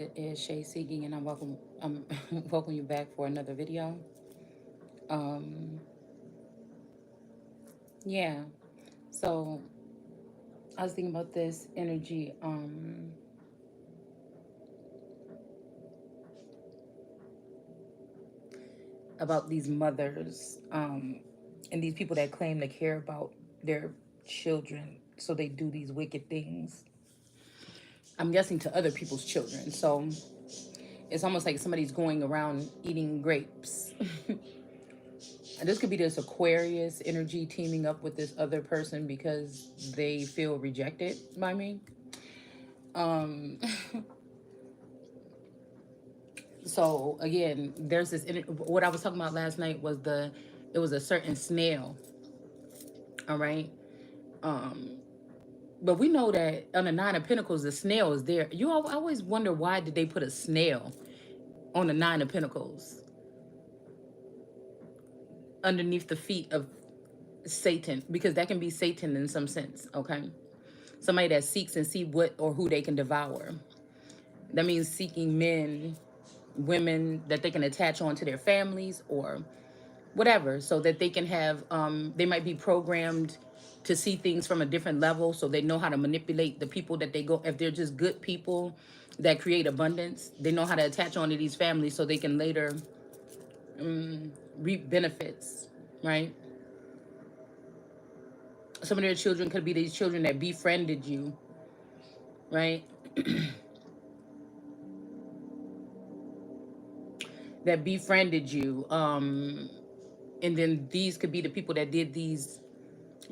It is Shay Seeking, and I'm welcome you back for another video. Um, yeah. So I was thinking about this energy, about these mothers, and these people that claim to care about their children, so they do these wicked things. I'm guessing to other people's children. So it's almost like somebody's going around eating grapes. And this could be this Aquarius energy teaming up with this other person because they feel rejected by me. Um, so again, there's this. What I was talking about last night was it was a certain snail. All right. Um, but we know that on the Nine of Pentacles, the snail is there. I always wonder, why did they put a snail on the Nine of Pentacles underneath the feet of Satan? Because that can be Satan in some sense. Okay. Somebody that seeks and see what or who they can devour. That means seeking men, women that they can attach onto their families or whatever, so that they can have, they might be programmed to see things from a different level, so they know how to manipulate the people that they go. If they're just good people that create abundance, they know how to attach onto these families so they can later reap benefits, right? Some of their children could be these children that befriended you, right? That befriended you. And then these could be the people that did these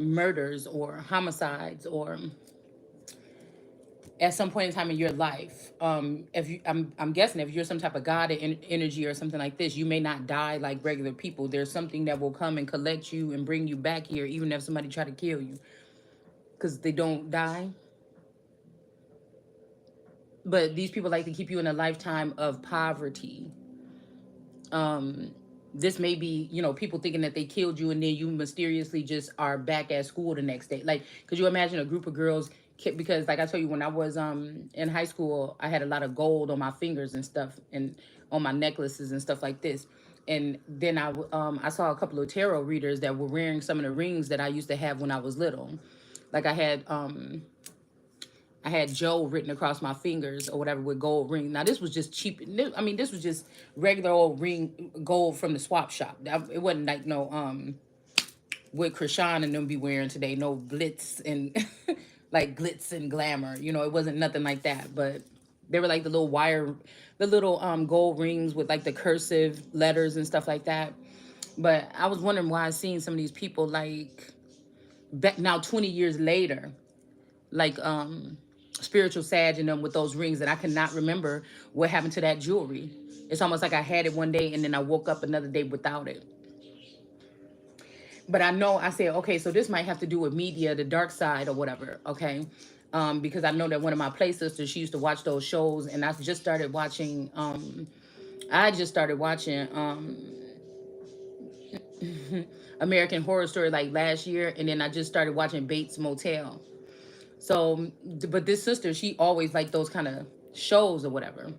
murders or homicides, or at some point in time in your life. If you, I'm guessing if you're some type of god energy or something like this, you may not die like regular people. There's something that will come and collect you and bring you back here, even if somebody try to kill you, because they don't die. But these people like to keep you in a lifetime of poverty. um this may be, people thinking that they killed you, and then you mysteriously just are back at school the next day. Like, could you imagine a group of girls, because like I told you, when I was in high school, I had a lot of gold on my fingers and stuff, and on my necklaces and stuff like this. And then I saw a couple of tarot readers that were wearing some of the rings that I used to have when I was little. Like I had Joe written across my fingers or whatever with gold ring. Now this was just cheap. I mean, this was just regular old ring gold from the swap shop. It wasn't like no what Krishan and them be wearing today. No glitz and like glitz and glamour. It wasn't nothing like that. But they were like the little gold rings with like the cursive letters and stuff like that. But I was wondering why I seen some of these people like back now 20 years later, like spiritual sag in them with those rings, that I cannot remember what happened to that jewelry. It's almost like I had it one day and then I woke up another day without it. But I know, I said, okay, so this might have to do with media, the dark side or whatever, okay? Because I know that one of my play sisters, she used to watch those shows, and I just started watching American Horror Story like last year, and then I just started watching Bates Motel. So, but this sister, she always liked those kind of shows or whatever.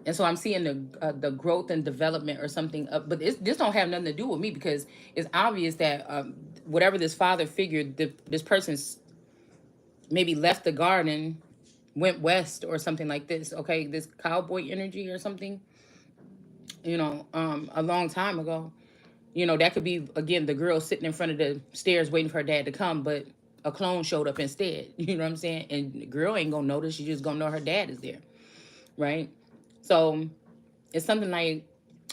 And so I'm seeing the growth and development or something. But this don't have nothing to do with me, because it's obvious that whatever this father figure, this person's maybe left the garden, went west or something like this. Okay, this cowboy energy or something. A long time ago. That could be, again, the girl sitting in front of the stairs waiting for her dad to come, but a clone showed up instead. You know what I'm saying? And the girl ain't gonna notice. She just gonna know her dad is there, right? So it's something like,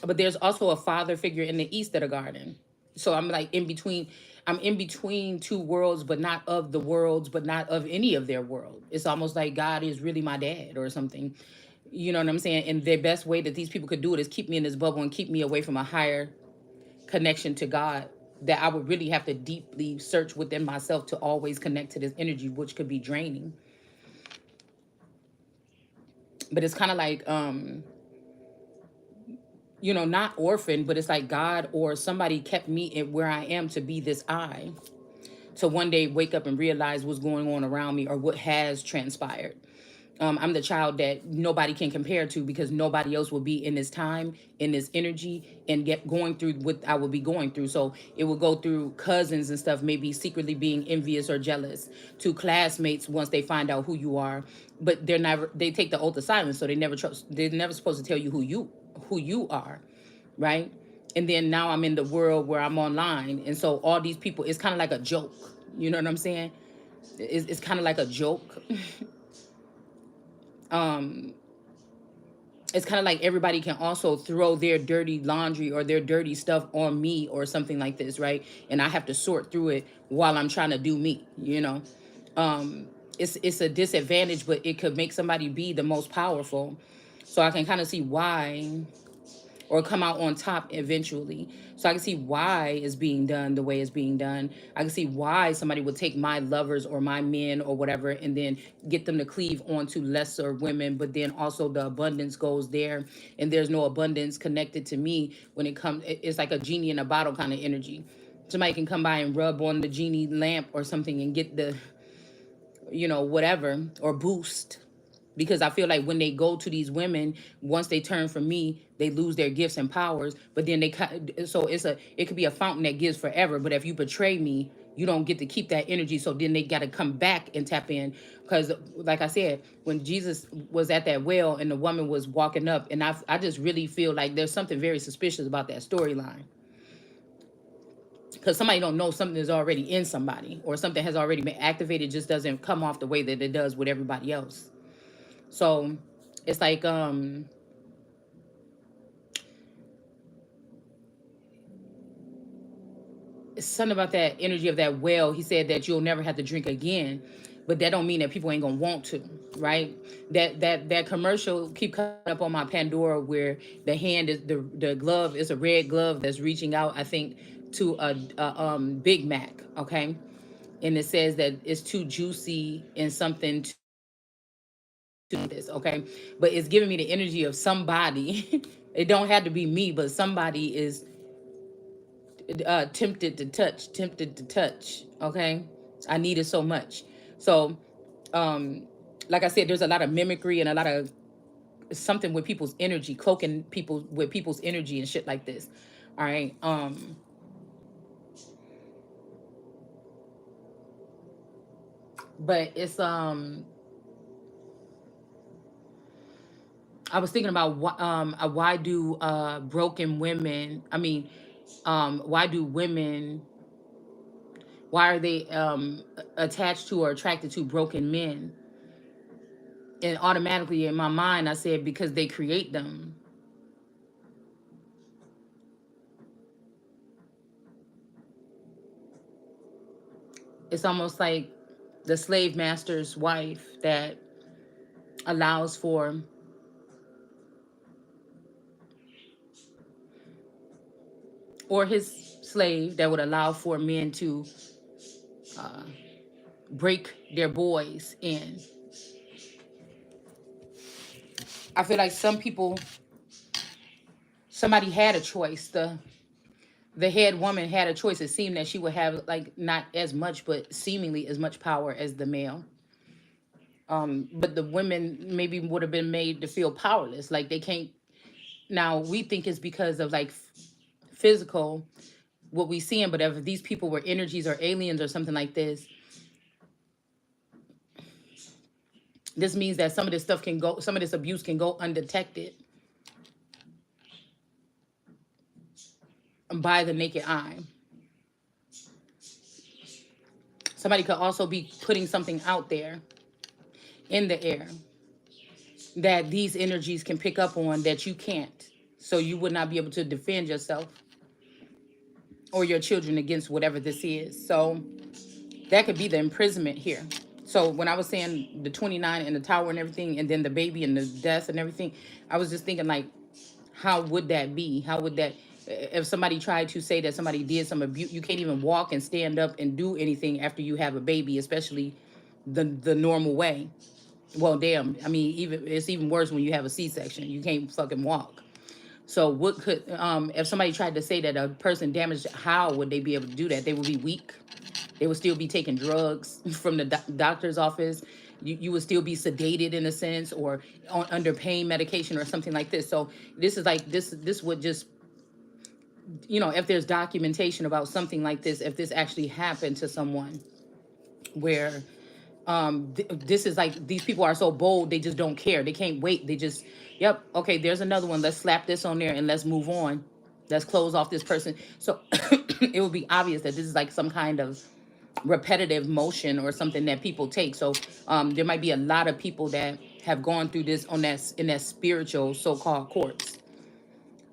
but there's also a father figure in the east of the garden. So I'm like in between. I'm in between two worlds, but not of the worlds, but not of any of their world. It's almost like God is really my dad or something. You know what I'm saying? And the best way that these people could do it is keep me in this bubble and keep me away from a higher connection to God, that I would really have to deeply search within myself to always connect to this energy, which could be draining. But it's kind of like, not orphan, but it's like God or somebody kept me in where I am to be this I. To one day wake up and realize what's going on around me or what has transpired. I'm the child that nobody can compare to, because nobody else will be in this time, in this energy, and get going through what I will be going through. So it will go through cousins and stuff, maybe secretly being envious or jealous, to classmates once they find out who you are, but they take the oath of silence, so they never trust. They're never supposed to tell you who you are, right? And then now I'm in the world where I'm online, and so all these people, it's kind of like a joke. You know what I'm saying? It's kind of like a joke. um it's kind of like everybody can also throw their dirty laundry or their dirty stuff on me or something like this, right? And I have to sort through it while I'm trying to do me, you know. um it's a disadvantage, but it could make somebody be the most powerful. So I can kind of see why, or come out on top eventually. So I can see why it's being done the way it's being done. I can see why somebody would take my lovers or my men or whatever and then get them to cleave onto lesser women, but then also the abundance goes there, and there's no abundance connected to me when it comes. It's like a genie in a bottle kind of energy. Somebody can come by and rub on the genie lamp or something and get the, whatever, or boost. Because I feel like when they go to these women, once they turn from me, they lose their gifts and powers. But then so it could be a fountain that gives forever. But if you betray me, you don't get to keep that energy. So then they got to come back and tap in. Because like I said, when Jesus was at that well and the woman was walking up, and I just really feel like there's something very suspicious about that storyline. Because somebody don't know something is already in somebody, or something has already been activated, just doesn't come off the way that it does with everybody else. So it's like it's something about that energy of that well. He said that you'll never have to drink again, but that don't mean that people ain't gonna want to, right? That commercial keep coming up on my Pandora, where the hand is the glove is a red glove that's reaching out, I think, to a Big Mac, okay? And it says that it's too juicy and something to this, okay? But it's giving me the energy of somebody. It don't have to be me, but somebody is tempted to touch, okay? I need it so much. So um like I said, there's a lot of mimicry and a lot of something with people's energy, cloaking people with people's energy and shit like this. All right. But it's I was thinking about why do broken women, I mean, why do women, why are they attached to or attracted to broken men? And automatically in my mind I said, because they create them. It's almost like the slave master's wife that allows for, or his slave that would allow for men to break their boys in. I feel like some people, somebody had a choice. The head woman had a choice. It seemed that she would have, like, not as much, but seemingly as much power as the male. But the women maybe would have been made to feel powerless, like they can't. Now we think it's because of like physical, what we see, but if these people were energies or aliens or something like this means that some of this stuff can go, some of this abuse can go undetected by the naked eye. Somebody could also be putting something out there in the air that these energies can pick up on that you can't. So you would not be able to defend yourself or your children against whatever this is. So that could be the imprisonment here. So when I was saying the 29 and the tower and everything, and then the baby and the death and everything, I was just thinking, like, how would that be? How would that, if somebody tried to say that somebody did some abuse, you can't even walk and stand up and do anything after you have a baby, especially the normal way. Well, damn, I mean, even it's even worse when you have a C-section. You can't fucking walk. So what could, if somebody tried to say that a person damaged, how would they be able to do that? They would be weak. They would still be taking drugs from the doctor's office. You would still be sedated in a sense, or under pain medication or something like this. So this is like this would just, if there's documentation about something like this, if this actually happened to someone, where this is like, these people are so bold, they just don't care, they can't wait, they just, yep, okay, there's another one, let's slap this on there and let's move on, let's close off this person. So it would be obvious that this is like some kind of repetitive motion or something that people take. So there might be a lot of people that have gone through this on that, in that spiritual so-called courts,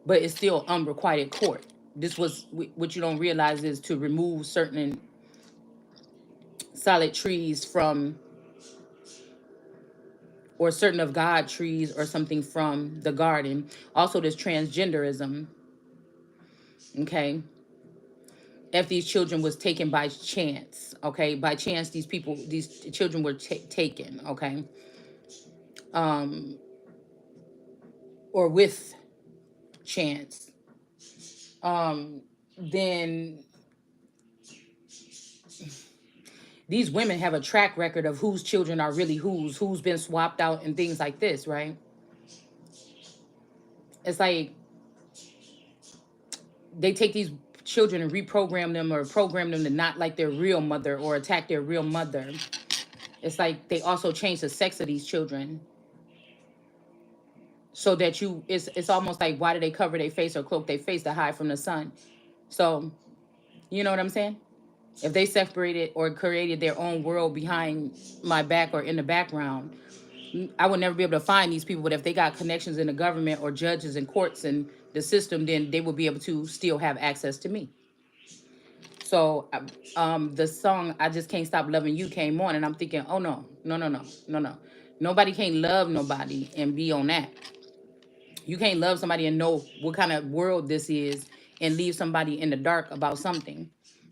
but it's still unrequited court. This was what you don't realize is to remove certain solid trees from, or certain of God trees or something from the garden. Also, there's transgenderism. Okay, if these children was taken by chance, okay, by chance these children were taken, okay, or with chance, then these women have a track record of whose children are really who's been swapped out and things like this, right? It's like they take these children and reprogram them or program them to not like their real mother or attack their real mother. It's like they also change the sex of these children so that it's almost like, why do they cover their face or cloak their face to hide from the sun? So, you know what I'm saying? If they separated or created their own world behind my back or in the background, I would never be able to find these people. But if they got connections in the government or judges and courts and the system, then they would be able to still have access to me. So the song "I Just Can't Stop Loving You" came on, and I'm thinking, oh no, no, no, no, no, no. Nobody can't love nobody and be on that. You can't love somebody and know what kind of world this is and leave somebody in the dark about something.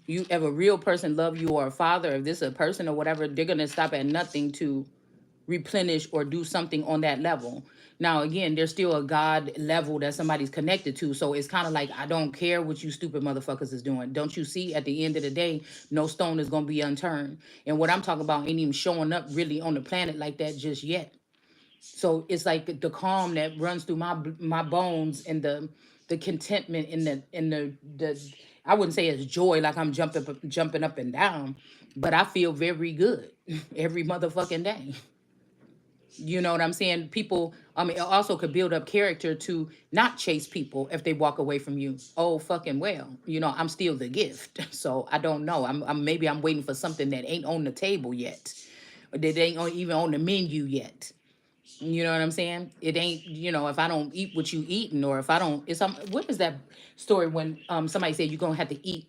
You, if a real person love you, or a father, if this is a person or whatever, they're gonna stop at nothing to replenish or do something on that level. Now, again, there's still a God level that somebody's connected to. So it's kind of like, I don't care what you stupid motherfuckers is doing. Don't you see, at the end of the day, no stone is going to be unturned. And what I'm talking about ain't even showing up really on the planet like that just yet. So it's like the calm that runs through my bones, and the contentment in the I wouldn't say it's joy like I'm jumping up and down, but I feel very good every motherfucking day. You know what I'm saying? People, it also could build up character to not chase people if they walk away from you. Oh, fucking well. I'm still the gift. So I don't know. Maybe I'm waiting for something that ain't on the table yet, or that ain't even on the menu yet. You know what I'm saying? It ain't, if I don't eat what you eating, or if I don't, what is that story when somebody said you're gonna have to eat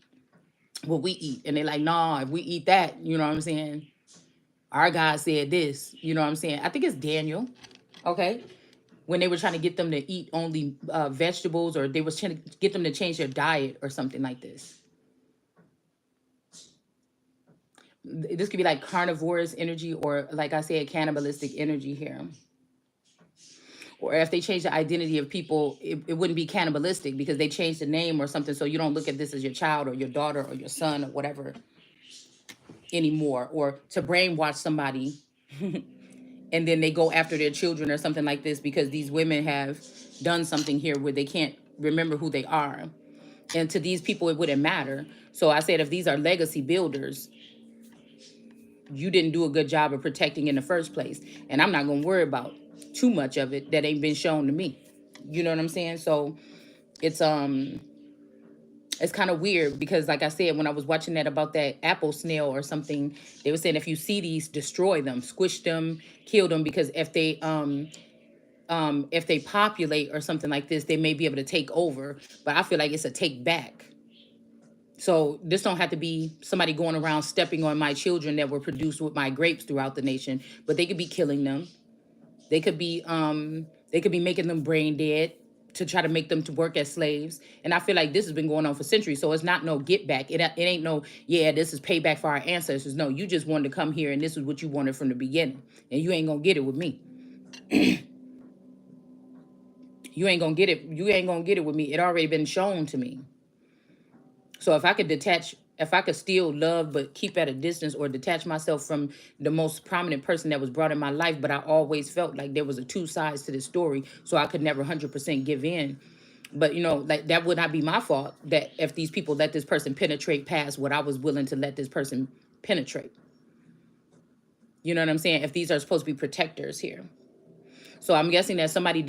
what we eat, and they're like, nah, if we eat that, you know what I'm saying? Our God said this, you know what I'm saying? I think it's Daniel. Okay, when they were trying to get them to eat only vegetables, or they was trying to get them to change their diet or something like this. This could be like carnivorous energy, or like I said, cannibalistic energy here. Or if they change the identity of people, it wouldn't be cannibalistic because they changed the name or something. So you don't look at this as your child or your daughter or your son or whatever anymore. Or to brainwash somebody and then they go after their children or something like this, because these women have done something here where they can't remember who they are. And to these people, it wouldn't matter. So I said, if these are legacy builders, you didn't do a good job of protecting in the first place. And I'm not going to worry about too much of it that ain't been shown to me. You know what I'm saying? So it's kind of weird, because like I said, when I was watching that about that apple snail or something, they were saying if you see these, destroy them, squish them, kill them, because if they populate or something like this, they may be able to take over. But I feel like it's a take back. So this don't have to be somebody going around stepping on my children that were produced with my grapes throughout the nation, but they could be killing them. They could be making them brain dead to try to make them to work as slaves. And I feel like this has been going on for centuries. So it's not no get back. It ain't no, yeah, this is payback for our ancestors. No, you just wanted to come here and this is what you wanted from the beginning. And you ain't gonna get it with me. You ain't gonna get it. You ain't gonna get it with me. It already been shown to me. So if I could detach if I could still love but keep at a distance or detach myself from the most prominent person that was brought in my life, but I always felt like there was a two sides to this story, so I could never 100% give in. But you know, like that would not be my fault that if these people let this person penetrate past what I was willing to let this person penetrate. You know what I'm saying? If these are supposed to be protectors here. So I'm guessing that somebody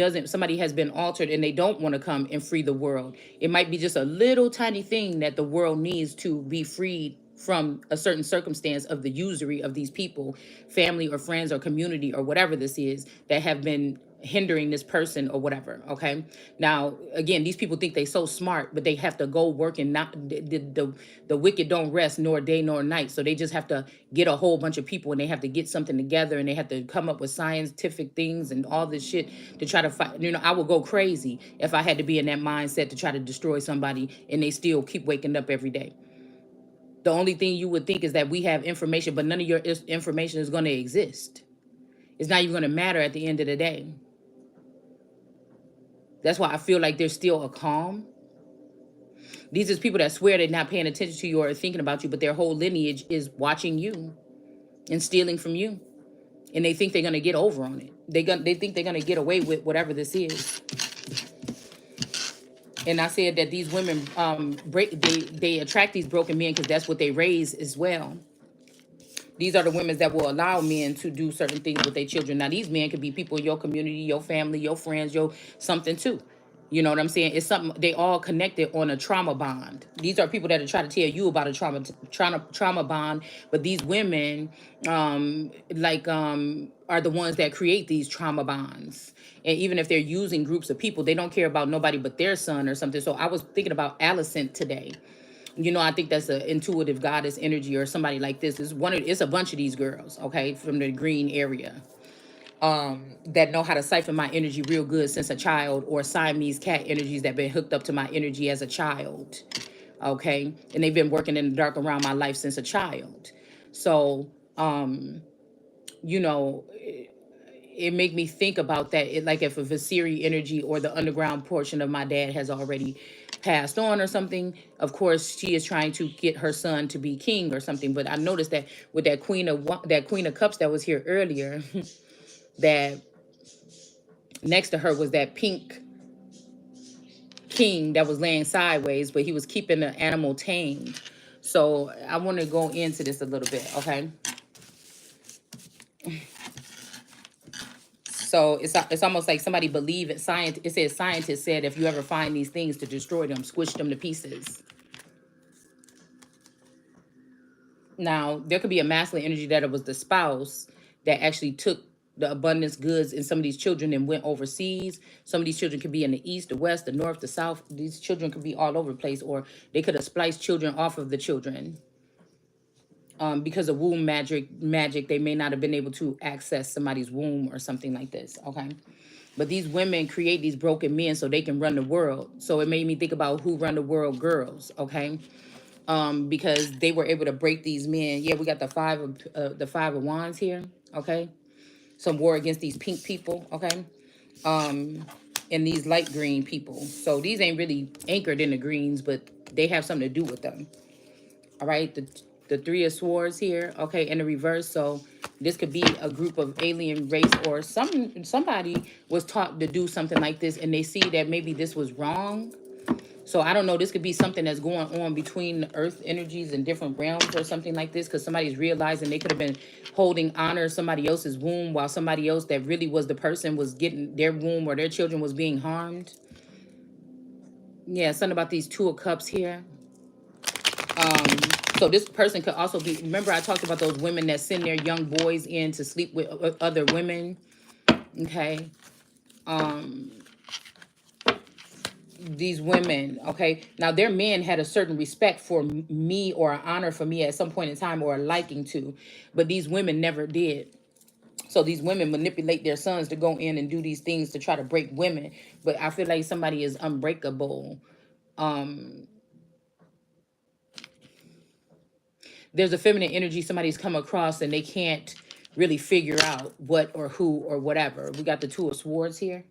has been altered and they don't want to come and free the world. It might be just a little tiny thing that the world needs to be freed from a certain circumstance of the usury of these people, family or friends or community or whatever this is, that have been hindering this person or whatever. Okay. Now again, these people think they so smart, but they have to go work, and not the wicked don't rest nor day nor night. So they just have to get a whole bunch of people, and they have to get something together, and they have to come up with scientific things and all this shit to try to fight. You know, I would go crazy if I had to be in that mindset to try to destroy somebody, and they still keep waking up every day. The only thing you would think is that we have information, but none of your information is going to exist. It's not even going to matter at the end of the day. That's why I feel like there's still a calm. These are people that swear they're not paying attention to you or thinking about you, but their whole lineage is watching you and stealing from you. And they think they're going to get over on it. They think they're going to get away with whatever this is. And I said that these women they attract these broken men because that's what they raise as well. These are the women that will allow men to do certain things with their children. Now, these men could be people in your community, your family, your friends, your something too. You know what I'm saying? It's something, they all connected on a trauma bond. These are people that are trying to tell you about a trauma bond, but these women, are the ones that create these trauma bonds. And even if they're using groups of people, they don't care about nobody but their son or something. So I was thinking about Allison today. You know, I think that's an intuitive goddess energy or somebody like this. It's a bunch of these girls, okay, from the green area, that know how to siphon my energy real good since a child, or Siamese cat energies that been hooked up to my energy as a child, okay, and they've been working in the dark around my life since a child. So, you know, it make me think about that. It, like if a Vasiri energy or the underground portion of my dad has already passed on or something, of course she is trying to get her son to be king or something. But I noticed that with that Queen of Cups that was here earlier, that next to her was that pink king that was laying sideways, but he was keeping the animal tamed. So I want to go into this a little bit, okay? So it's almost like somebody believe it. It says scientists said if you ever find these things, to destroy them, squish them to pieces. Now there could be a masculine energy that it was the spouse that actually took the abundance goods in some of these children and went overseas. Some of these children could be in the east, the west, the north, the south. These children could be all over the place, or they could have spliced children off of the children. Because of womb magic, they may not have been able to access somebody's womb or something like this. Okay. But these women create these broken men so they can run the world. So it made me think about Who Run the World girls, okay? Because they were able to break these men. Yeah, we got the five of wands here, okay? Some war against these pink people, okay? And these light green people. So these ain't really anchored in the greens, but they have something to do with them. All right, the Three of Swords here, okay, in the reverse. So this could be a group of alien race, or somebody was taught to do something like this, and they see that maybe this was wrong. So I don't know. This could be something that's going on between the earth energies and different realms or something like this, because somebody's realizing they could have been holding honor somebody else's womb while somebody else that really was the person was getting their womb, or their children was being harmed. Yeah, something about these Two of Cups here. So this person could also be, remember I talked about those women that send their young boys in to sleep with other women. Okay. These women, okay, now their men had a certain respect for me, or an honor for me at some point in time, or a liking to, but these women never did. So these women manipulate their sons to go in and do these things to try to break women. But I feel like somebody is unbreakable. There's a feminine energy somebody's come across and they can't really figure out what or who or whatever. We got the Two of Swords here,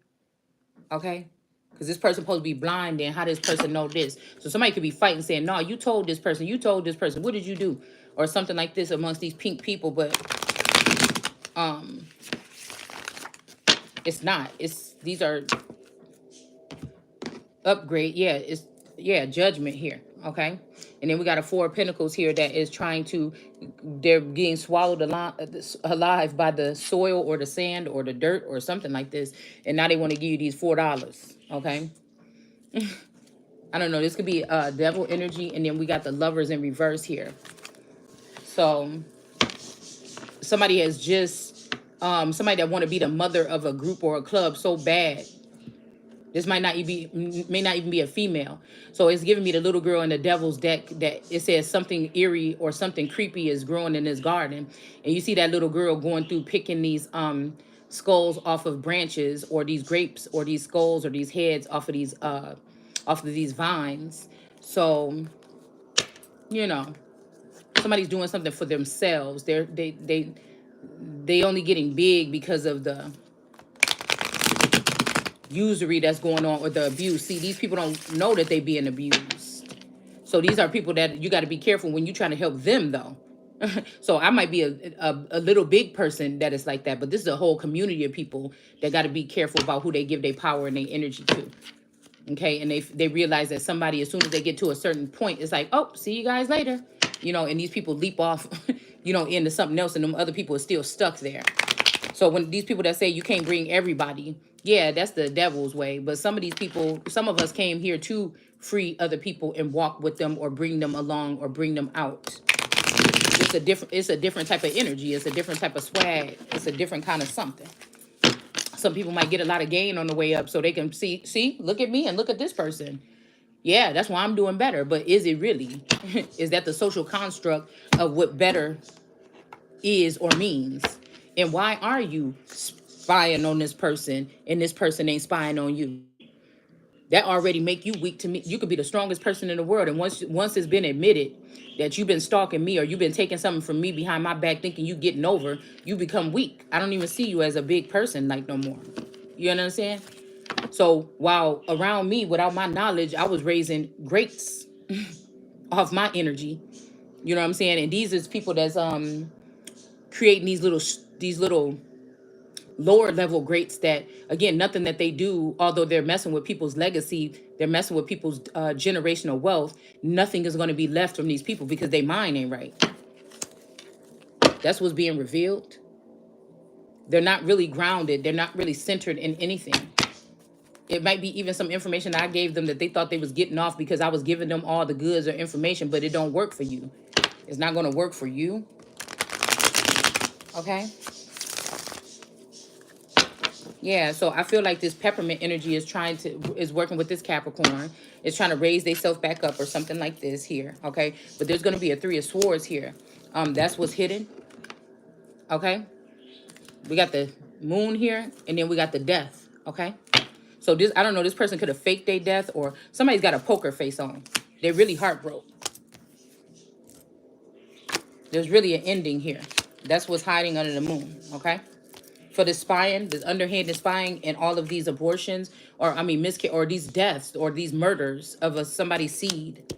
okay? Because this person supposed to be blind, and how this person know this? So somebody could be fighting, saying, "No, you told this person. You told this person. What did you do?" Or something like this amongst these pink people. But um, it's not. It's these are upgrade. Yeah, it's judgment here. Okay, and then we got a Four of Pentacles here that is trying to. They're getting swallowed alive by the soil or the sand or the dirt or something like this, and now they want to give you these $4. Okay. I don't know. This could be devil energy, and then we got the Lovers in reverse here. So somebody has just somebody that want to be the mother of a group or a club so bad. This may not even be a female. So it's giving me the little girl in the devil's deck that it says something eerie or something creepy is growing in this garden, and you see that little girl going through picking these skulls off of branches, or these grapes, or these skulls, or these heads off of these vines. So you know, somebody's doing something for themselves. They only getting big because of the usury that's going on, or the abuse. See, these people don't know that they being abused. So these are people that you got to be careful when you're trying to help them, though. So I might be a little big person that is like that, but this is a whole community of people that got to be careful about who they give their power and their energy to. Okay, and they realize that somebody, as soon as they get to a certain point, it's like, oh, see you guys later, and these people leap off, into something else, and them other people are still stuck there. So when these people that say you can't bring everybody, yeah, that's the devil's way. But some of these people, some of us came here to free other people and walk with them, or bring them along, or bring them out. It's a different type of energy. It's a different type of swag. It's a different kind of something. Some people might get a lot of gain on the way up, so they can see, look at me and look at this person. Yeah, that's why I'm doing better. But is it really? Is that the social construct of what better is or means? And why are you spying on this person and this person ain't spying on you? That already make you weak to me. You could be the strongest person in the world, and once it's been admitted that you've been stalking me, or you've been taking something from me behind my back, thinking you getting over, you become weak. I don't even see you as a big person like no more. You understand? So while around me, without my knowledge, I was raising greats off my energy. You know what I'm saying? And these is people that's creating these little lower level greats that, again, nothing that they do, although they're messing with people's legacy, they're messing with people's generational wealth. Nothing is going to be left from these people because they mind ain't right. That's what's being revealed. They're not really grounded. They're not really centered in anything. It might be even some information I gave them that they thought they was getting off because I was giving them all the goods or information, but it don't work for you. It's not going to work for you. Okay? Yeah, so I feel like this peppermint energy is working with this Capricorn. It's trying to raise themselves back up or something like this here, okay? But there's going to be a Three of Swords here. That's what's hidden, okay? We got the Moon here, and then we got the Death, okay? So this, I don't know, this person could have faked their death, or somebody's got a poker face on. They're really heartbroken. There's really an ending here. That's what's hiding under the Moon, okay? For the spying, this underhanded spying, and all of these abortions, or I mean, or these deaths, or these murders of somebody's seed.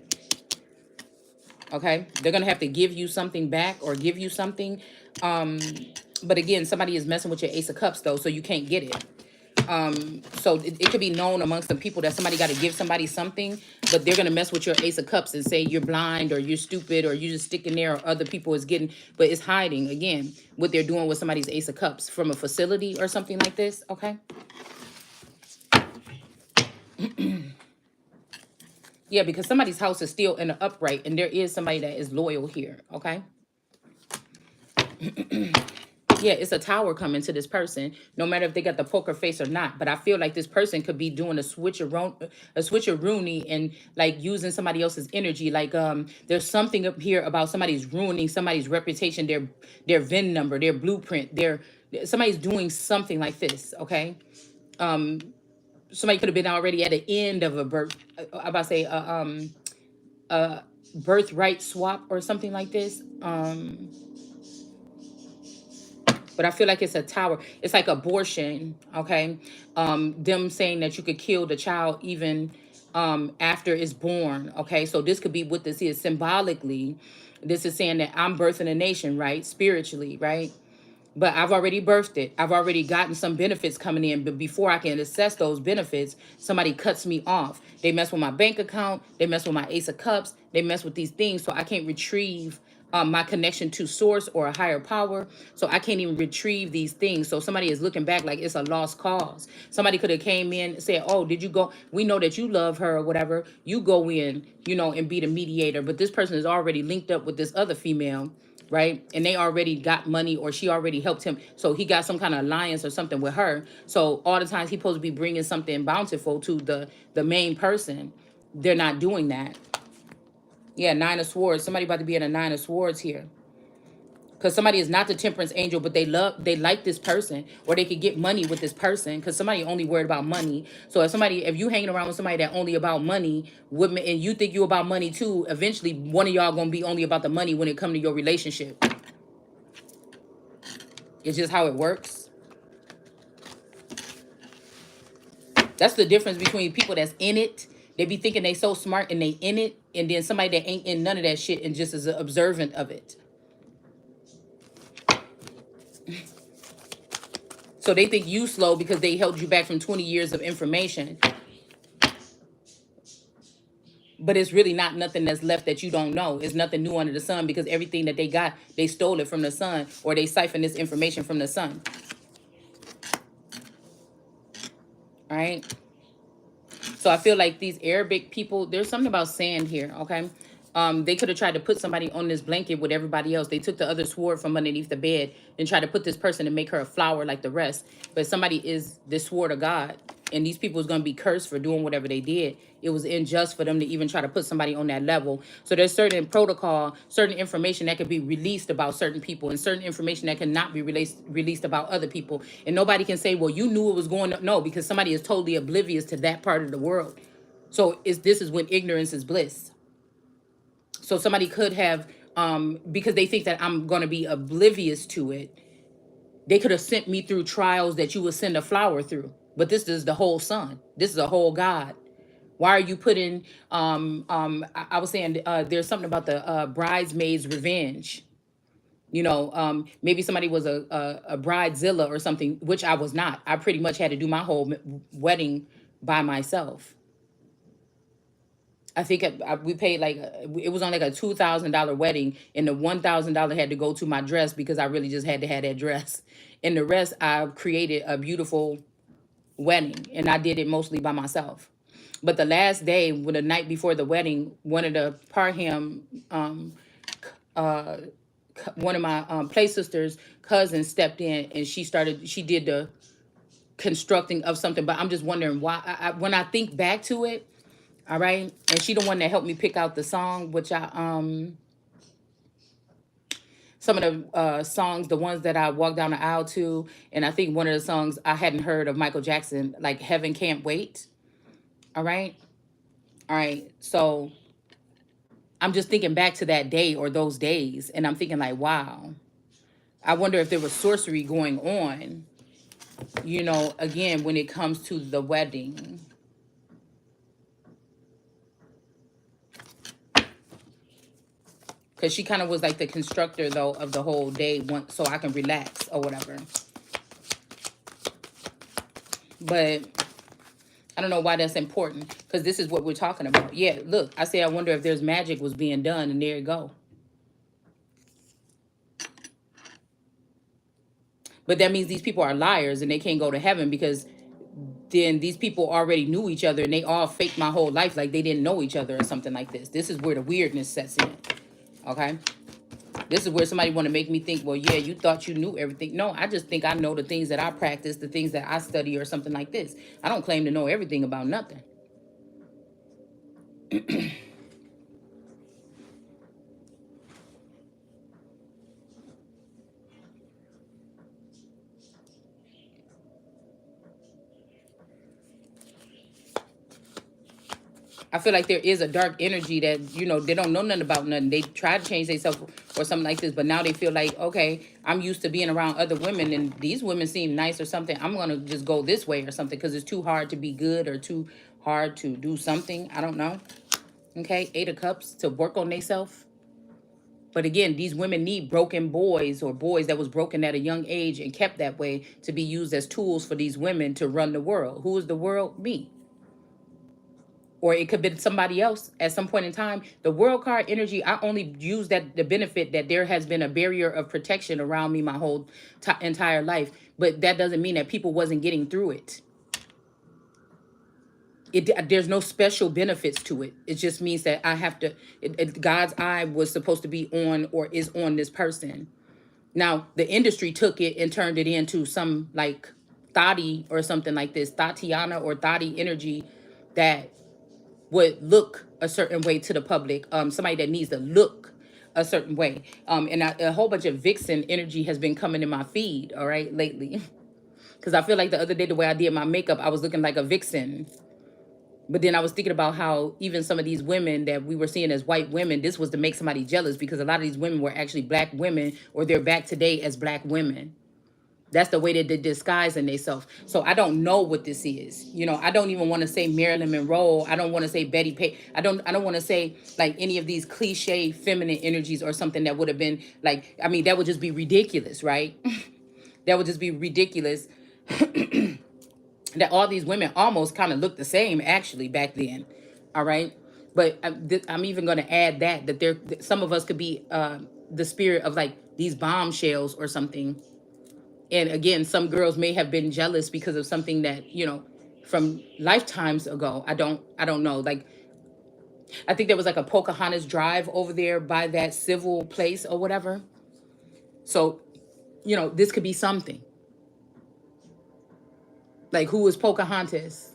Okay, they're gonna have to give you something back, or give you something. But again, somebody is messing with your Ace of Cups though, so you can't get it. So it could be known amongst the people that somebody got to give somebody something, but they're gonna mess with your Ace of Cups and say you're blind, or you're stupid, or you're just sticking there, or other people is getting, but it's hiding again what they're doing with somebody's Ace of Cups from a facility or something like this. Okay. Yeah, because somebody's house is still in the upright, and there is somebody that is loyal here. Okay. Yeah, it's a tower coming to this person, no matter if they got the poker face or not. But I feel like this person could be doing a switcheroony, and like using somebody else's energy. Like there's something up here about somebody's ruining somebody's reputation, their VIN number, their blueprint, somebody's doing something like this. Okay, somebody could have been already at the end of a birth. I about to say a birthright swap or something like this. but I feel like it's a tower. It's like abortion, okay? Them saying that you could kill the child even after it's born, okay? So this could be what this is symbolically. This is saying that I'm birthing a nation, right? Spiritually, right? But I've already birthed it. I've already gotten some benefits coming in. But before I can assess those benefits, somebody cuts me off. They mess with my bank account. They mess with my Ace of Cups. They mess with these things. So I can't retrieve my connection to source or a higher power. So I can't even retrieve these things. So somebody is looking back like it's a lost cause. Somebody could have came in and said, oh, did you go? We know that you love her or whatever. You go in, and be the mediator. But this person is already linked up with this other female, right? And they already got money, or she already helped him. So he got some kind of alliance or something with her. So all the times he's supposed to be bringing something bountiful to the main person. They're not doing that. Yeah, Nine of Swords. Somebody about to be in a Nine of Swords here. Because somebody is not the temperance angel, but they like this person, or they could get money with this person. Because somebody only worried about money. So if you hanging around with somebody that only about money, and you think you about money too, eventually one of y'all gonna be only about the money when it come to your relationship. It's just how it works. That's the difference between people that's in it. They be thinking they so smart and they in it, and then somebody that ain't in none of that shit and just is observant of it. So they think you slow because they held you back from 20 years of information. But it's really not nothing that's left that you don't know. It's nothing new under the sun, because everything that they got, they stole it from the sun, or they siphoned this information from the sun. All right? So I feel like these Arabic people, there's something about sand here, okay? They could have tried to put somebody on this blanket with everybody else. They took the other sword from underneath the bed and tried to put this person and make her a flower like the rest. But somebody is the sword of God. And these people is going to be cursed for doing whatever they did. It was unjust for them to even try to put somebody on that level. So there's certain protocol, certain information that could be released about certain people, and certain information that cannot be released about other people. And nobody can say, well, you knew it was going to. No, because somebody is totally oblivious to that part of the world. So this is when ignorance is bliss. So somebody could have, because they think that I'm going to be oblivious to it, they could have sent me through trials that you would send a flower through. But this is the whole sun. This is a whole God. Why are you putting, I was saying, there's something about the bridesmaid's revenge. Maybe somebody was a bridezilla or something, which I was not. I pretty much had to do my whole wedding by myself. I think we paid like, it was on like a $2,000 wedding, and the $1,000 had to go to my dress because I really just had to have that dress. And the rest, I created a beautiful wedding, and I did it mostly by myself. But the last day, when the night before the wedding, one of the Parham, one of my play sisters' cousins stepped in, and she did the constructing of something. But I'm just wondering why, when I think back to it, all right. And she the one that helped me pick out the song, which some of the songs, the ones that I walked down the aisle to. And I think one of the songs I hadn't heard of Michael Jackson, like Heaven Can't Wait. All right. All right. So I'm just thinking back to that day or those days. And I'm thinking like, wow, I wonder if there was sorcery going on, again, when it comes to the wedding. Because she kind of was like the constructor, though, of the whole day, so I can relax or whatever. But I don't know why that's important, because this is what we're talking about. Yeah, look, I say I wonder if there's magic was being done, and there you go. But that means these people are liars, and they can't go to heaven, because then these people already knew each other, and they all faked my whole life like they didn't know each other or something like this. This is where the weirdness sets in, okay? This is where somebody want to make me think, well, yeah, you thought you knew everything. No, I just think I know the things that I practice, the things that I study or something like this. I don't claim to know everything about nothing. I feel like there is a dark energy that, they don't know nothing about nothing. They try to change themselves or something like this, but now they feel like, okay, I'm used to being around other women and these women seem nice or something. I'm going to just go this way or something because it's too hard to be good or too hard to do something. I don't know. Okay, 8 of Cups to work on themselves. But again, these women need broken boys or boys that was broken at a young age and kept that way to be used as tools for these women to run the world. Who is the world? Me. Or it could be somebody else at some point in time. The world card energy, I only use that the benefit that there has been a barrier of protection around me my whole entire life. But that doesn't mean that people wasn't getting through it. There's no special benefits to it. It just means that I have to, God's eye was supposed to be on or is on this person. Now, the industry took it and turned it into some like thotty or something like this, Tatiana or thotty energy that would look a certain way to the public. Somebody that needs to look a certain way. A whole bunch of vixen energy has been coming in my feed, all right, lately. Because I feel like the other day, the way I did my makeup, I was looking like a vixen. But then I was thinking about how even some of these women that we were seeing as white women, this was to make somebody jealous because a lot of these women were actually black women or they're back today as black women. That's the way that they're disguising themselves. So I don't know what this is. I don't even want to say Marilyn Monroe. I don't want to say Betty Page. I don't want to say like any of these cliche feminine energies or something that would have been like, I mean, that would just be ridiculous, right? That would just be ridiculous. That all these women almost kind of look the same actually back then. All right. But I'm even going to add that there, some of us could be the spirit of like these bombshells or something. And again, some girls may have been jealous because of something that, from lifetimes ago. I don't know. Like, I think there was like a Pocahontas Drive over there by that civil place or whatever. So, this could be something. Like, who is Pocahontas?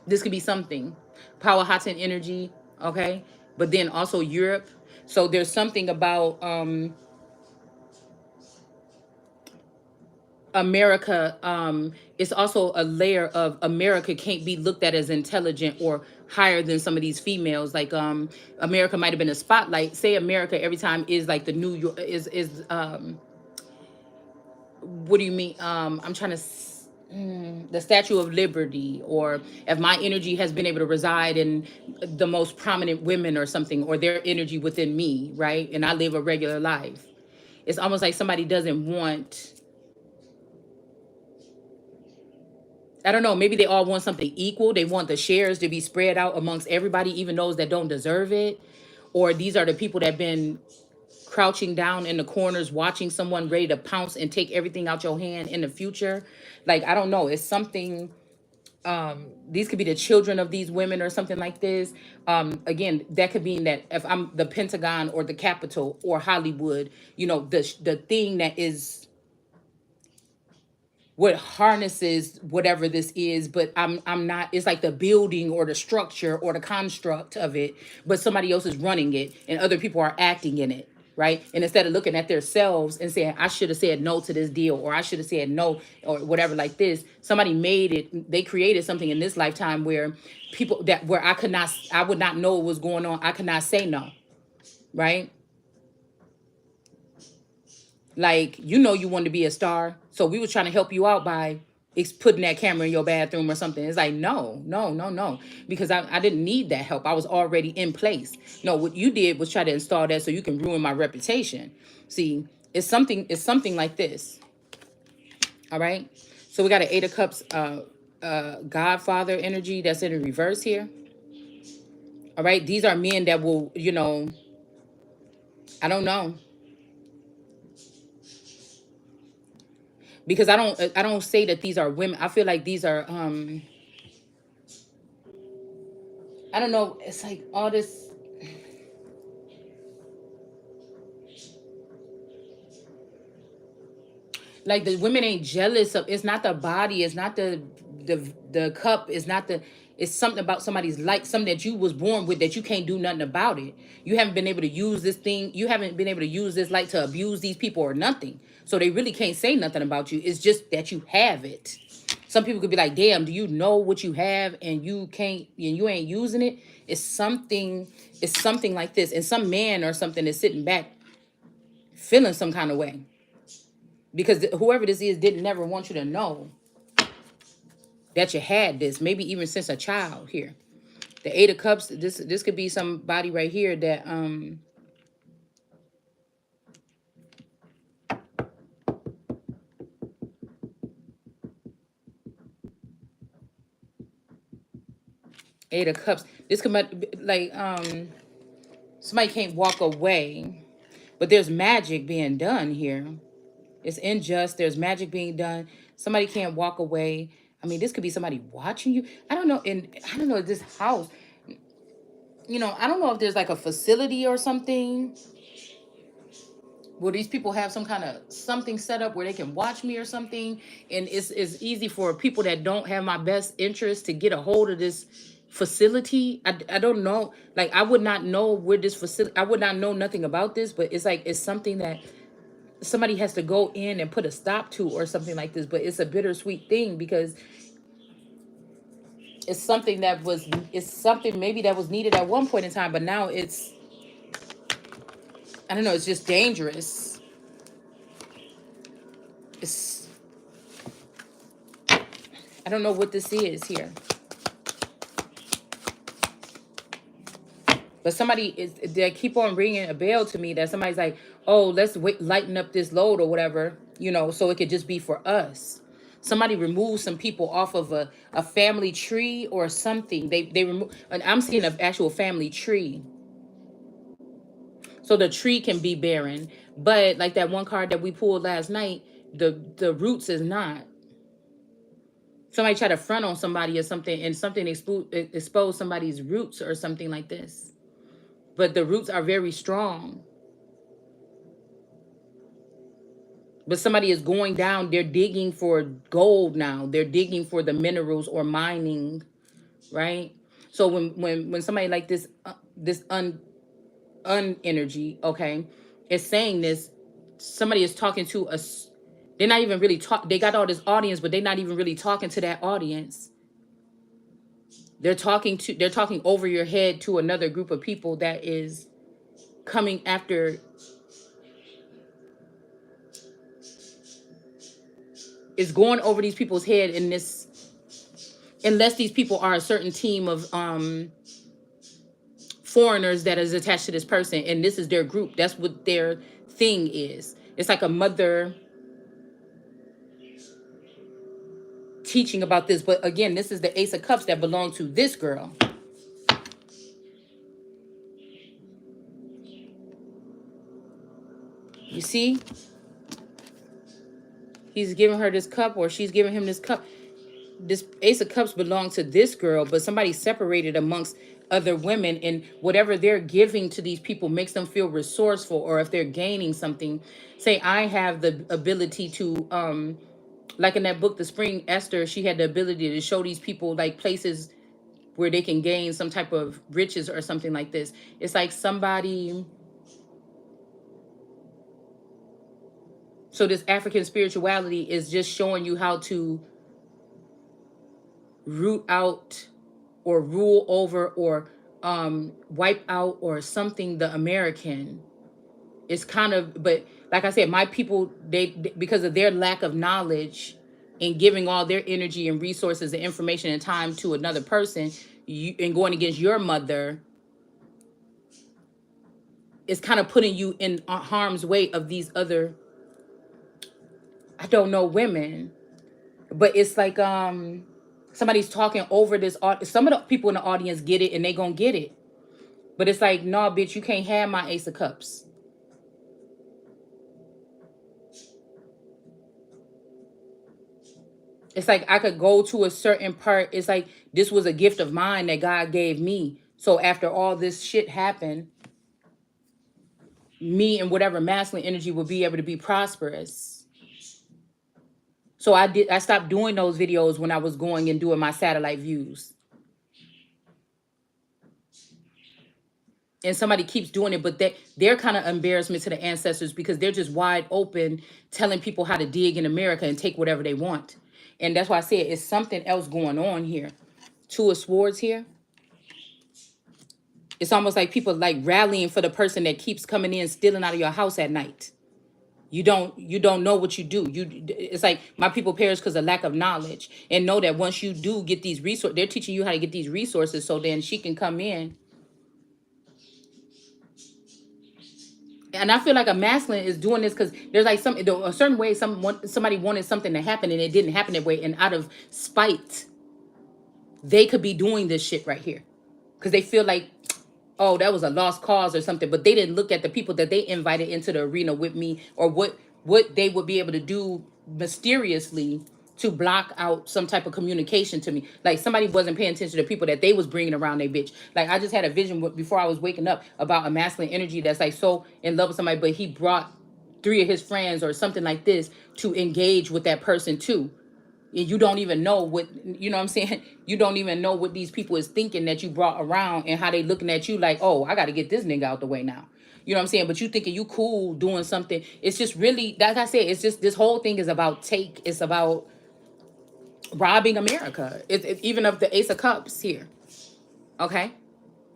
This could be something. Powhatan energy, okay? But then also Europe. So there's something about America. It's also a layer of America can't be looked at as intelligent or higher than some of these females. Like America might have been a spotlight. Say America every time is like the New York is what do you mean? I'm trying to the Statue of Liberty, or if my energy has been able to reside in the most prominent women or something, or their energy within me, right? And I live a regular life. It's almost like somebody doesn't want, I don't know, maybe they all want something equal. They want the shares to be spread out amongst everybody, even those that don't deserve it. Or these are the people that have been crouching down in the corners watching someone ready to pounce and take everything out your hand in the future. Like, I don't know, it's something. These could be the children of these women or something like this. Again, that could mean that if I'm the Pentagon or the Capitol or Hollywood, the thing that is what harnesses whatever this is, but I'm not, it's like the building or the structure or the construct of it, but somebody else is running it and other people are acting in it, right? And instead of looking at themselves and saying, I should have said no to this deal, or I should have said no, or whatever like this, somebody made it, they created something in this lifetime where people that where I would not know what was going on. I could not say no, right? Like, you wanted to be a star, so we was trying to help you out by putting that camera in your bathroom or something. It's like, no, no, no, no, because I didn't need that help. I was already in place. No, what you did was try to install that so you can ruin my reputation. See, it's something like this. All right. So we got an 8 of Cups, Godfather energy that's in the reverse here. All right. These are men that will, I don't know. Because I don't say that these are women. I feel like these are I don't know, it's like all this, like the women ain't jealous of, it's not the body, it's not the cup, it's not the, it's something about somebody's light, something that you was born with that you can't do nothing about it. You haven't been able to use this thing, you haven't been able to use this light to abuse these people or nothing. So they really can't say nothing about you. It's just that you have it. Some people could be like, damn, do you know what you have and you can't and you ain't using it? It's something like this. And some man or something is sitting back feeling some kind of way. Because whoever this is didn't never want you to know that you had this, maybe even since a child here. The Eight of Cups, this could be somebody right here that Eight of Cups. This could be like somebody can't walk away, but there's magic being done here. It's unjust. There's magic being done. Somebody can't walk away. I mean, this could be somebody watching you. I don't know. And I don't know this house. I don't know if there's like a facility or something. Will these people have some kind of something set up where they can watch me or something? And it's easy for people that don't have my best interest to get a hold of this facility. I don't know. Like, I would not know where this facility, I would not know nothing about this, but it's like, it's something that somebody has to go in and put a stop to or something like this. But it's a bittersweet thing because it's something maybe that was needed at one point in time, but now I don't know, it's just dangerous. It's, I don't know what this is here. But somebody they keep on ringing a bell to me that somebody's like, oh, let's lighten up this load or whatever, so it could just be for us. Somebody remove some people off of a family tree or something. They remove, and I'm seeing an actual family tree. So the tree can be barren, but like that one card that we pulled last night, the roots is not. Somebody try to front on somebody or something, and something expose somebody's roots or something like this. But the roots are very strong. But somebody is going down. They're digging for gold now. They're digging for the minerals or mining, right? So when somebody like this this energy, okay, is saying this, somebody is talking to us. They're not even really talk. They got all this audience, but they're not even really talking to that audience. They're talking over your head to another group of people that is coming after. Is going over these people's head in this, unless these people are a certain team of foreigners that is attached to this person, and this is their group. That's what their thing is. It's like a mother teaching about this. But again, this is the Ace of Cups that belong to this girl. You see? He's giving her this cup, or she's giving him this cup. This Ace of Cups belongs to this girl, but somebody separated amongst other women, and whatever they're giving to these people makes them feel resourceful. Or if they're gaining something, say I have the ability to like in that book The Spring Esther, she had the ability to show these people like places where they can gain some type of riches or something like this. It's like somebody. So this African spirituality is just showing you how to root out or rule over or wipe out or something the American. It's kind of, but like I said, my people, they because of their lack of knowledge and giving all their energy and resources and information and time to another person, and going against your mother, it's kind of putting you in harm's way of these other, I don't know, women. But it's like somebody's talking over this. Some of the people in the audience get it and they gonna get it. But it's like, no, bitch, you can't have my Ace of Cups. It's like I could go to a certain part. It's like this was a gift of mine that God gave me. So after all this shit happened, me and whatever masculine energy will be able to be prosperous. So I stopped doing those videos when I was going and doing my satellite views. And somebody keeps doing it, but they're kind of embarrassment to the ancestors because they're just wide open telling people how to dig in America and take whatever they want. And that's why I said it's something else going on here. Two of Swords here. It's almost like people like rallying for the person that keeps coming in, stealing out of your house at night. You don't know what you do. It's like my people perish because of lack of knowledge. And know that once you do get these resources, they're teaching you how to get these resources so then she can come in. And I feel like a masculine is doing this because there's like a certain way somebody wanted something to happen and it didn't happen that way, and out of spite they could be doing this shit right here because they feel like, oh, that was a lost cause or something, but they didn't look at the people that they invited into the arena with me, or what they would be able to do mysteriously to block out some type of communication to me. Like somebody wasn't paying attention to the people that they was bringing around their bitch. Like I just had a vision before I was waking up about a masculine energy that's like so in love with somebody, but he brought three of his friends or something like this to engage with that person too. And you don't even know what, you know what I'm saying? You don't even know what these people is thinking that you brought around and how they looking at you like, oh, I got to get this nigga out the way now. You know what I'm saying? But you thinking you cool doing something. It's just really, like I said, it's just this whole thing is about it's about robbing America. Even of the Ace of Cups here. Okay?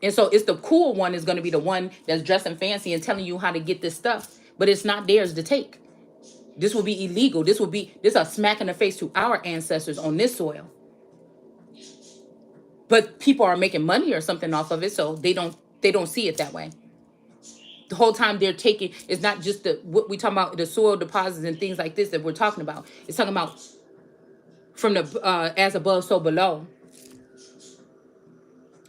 And so it's the cool one is going to be the one that's dressing fancy and telling you how to get this stuff. But it's not theirs to take. This will be illegal. This a smack in the face to our ancestors on this soil. But people are making money or something off of it, so they don't see it that way. The whole time they're taking, it's not just what we talking about, the soil deposits and things like this that we're talking about. It's talking about from the as above, so below.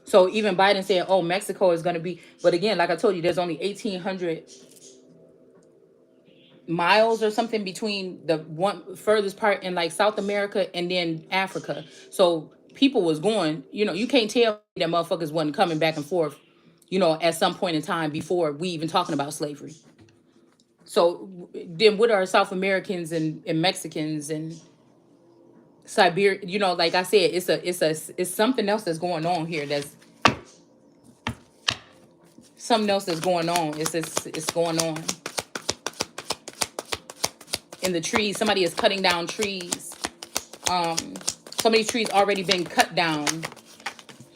So even Biden said, oh, Mexico is going to be, but again, like I told you, there's only 1,800 miles or something between the one furthest part in like South America and then Africa. So people was going, you can't tell that motherfuckers wasn't coming back and forth, at some point in time before we even talking about slavery. So then what are South Americans and Mexicans and Siberia, like I said, it's something else that's going on here. That's something else that's going on. It's going on in the trees. Somebody is cutting down trees. Some of these trees already been cut down.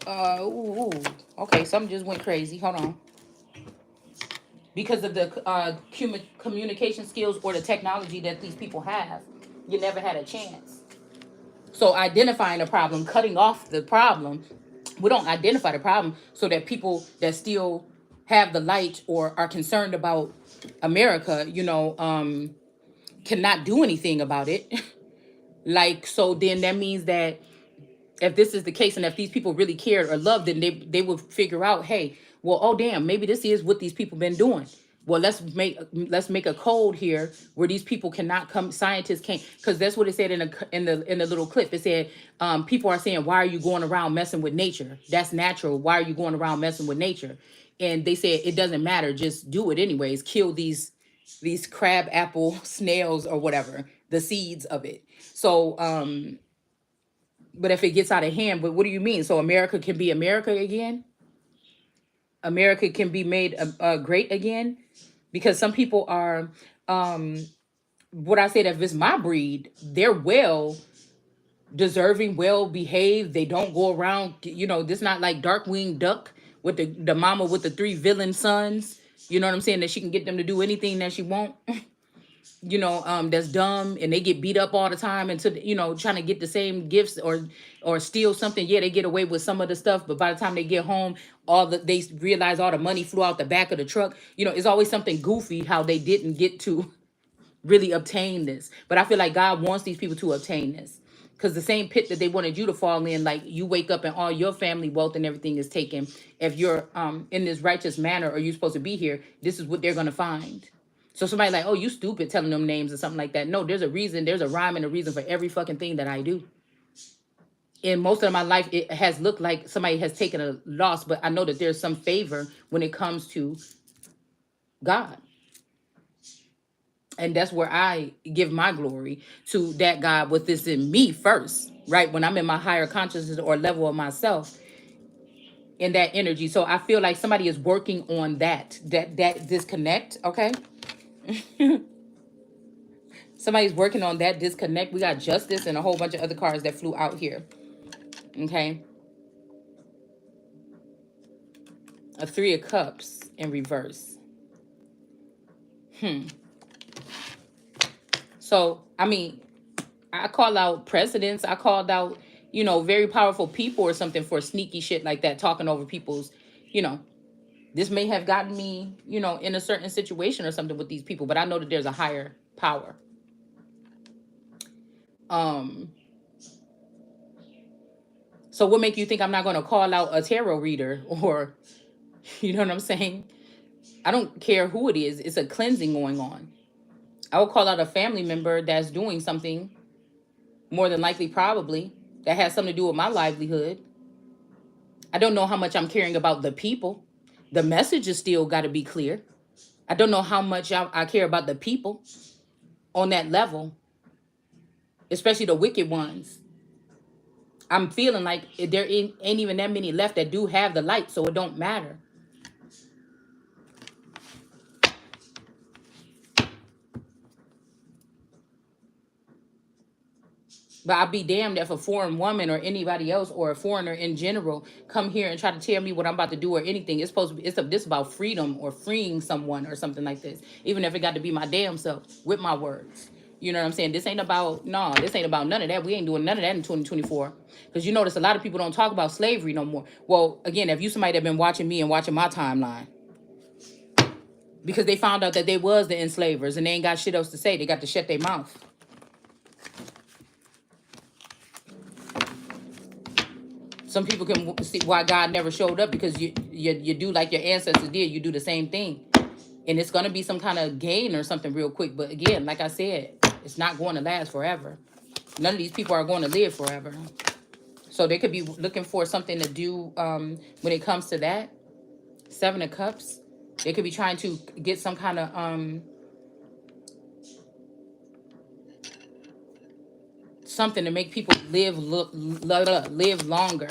Ooh. Okay, something just went crazy. Hold on. Because of the communication skills or the technology that these people have, you never had a chance. So identifying the problem, cutting off the problem, we don't identify the problem so that people that still have the light or are concerned about America, cannot do anything about it. Like, so then that means that if this is the case and if these people really cared or loved, then they would figure out, hey, well, oh damn, maybe this is what these people been doing. Well, let's make a code here where these people cannot come. Scientists can't, because that's what it said in the little clip. It said people are saying, why are you going around messing with nature? That's natural. Why are you going around messing with nature? And they said it doesn't matter. Just do it anyways. Kill these crab apple snails or whatever, the seeds of it. So but if it gets out of hand, but what do you mean? So America can be America again? America can be made great again? Because some people are, what I said, if it's my breed, they're well deserving, well behaved. They don't go around, this not like Darkwing Duck with the mama with the 3 villain sons. You know what I'm saying? That she can get them to do anything that she want. That's dumb and they get beat up all the time into trying to get the same gifts or steal something. Yeah, they get away with some of the stuff, but by the time they get home, they realize all the money flew out the back of the truck. It's always something goofy how they didn't get to really obtain this. But I feel like God wants these people to obtain this. Because the same pit that they wanted you to fall in, like you wake up and all your family wealth and everything is taken. If you're in this righteous manner or you're supposed to be here, this is what they're going to find. So somebody like, oh, you stupid telling them names or something like that. No, there's a reason. There's a rhyme and a reason for every fucking thing that I do. In most of my life, it has looked like somebody has taken a loss, but I know that there's some favor when it comes to God. And that's where I give my glory to that God with this in me first, right? When I'm in my higher consciousness or level of myself in that energy. So I feel like somebody is working on that disconnect, okay? Somebody's working on that disconnect. We got justice and a whole bunch of other cards that flew out here. Okay. A 3 of Cups in reverse. So, I mean, I call out presidents. I called out, very powerful people or something for sneaky shit like that, talking over people's, you know, this may have gotten me, in a certain situation or something with these people, but I know that there's a higher power. So what make you think I'm not going to call out a tarot reader or, you know what I'm saying? I don't care who it is. It's a cleansing going on. I will call out a family member that's doing something, more than likely, probably, that has something to do with my livelihood. I don't know how much I'm caring about the people. The message is still got to be clear. I don't know how much I care about the people on that level, especially the wicked ones. I'm feeling like there ain't even that many left that do have the light, so it don't matter. But I'll be damned if a foreign woman or anybody else or a foreigner in general come here and try to tell me what I'm about to do or anything. It's supposed to be, this about freedom or freeing someone or something like this. Even if it got to be my damn self with my words. You know what I'm saying? This ain't about, no, this ain't about none of that. We ain't doing none of that in 2024. Because you notice a lot of people don't talk about slavery no more. Well, again, if you somebody that been watching me and watching my timeline, because they found out that they was the enslavers and they ain't got shit else to say. They got to shut their mouth. Some people can see why God never showed up, because you do like your ancestors did. You do the same thing. And it's going to be some kind of gain or something real quick. But again, like I said, it's not going to last forever. None of these people are going to live forever. So they could be looking for something to do when it comes to that. 7 of Cups. They could be trying to get some kind of something to make people live longer.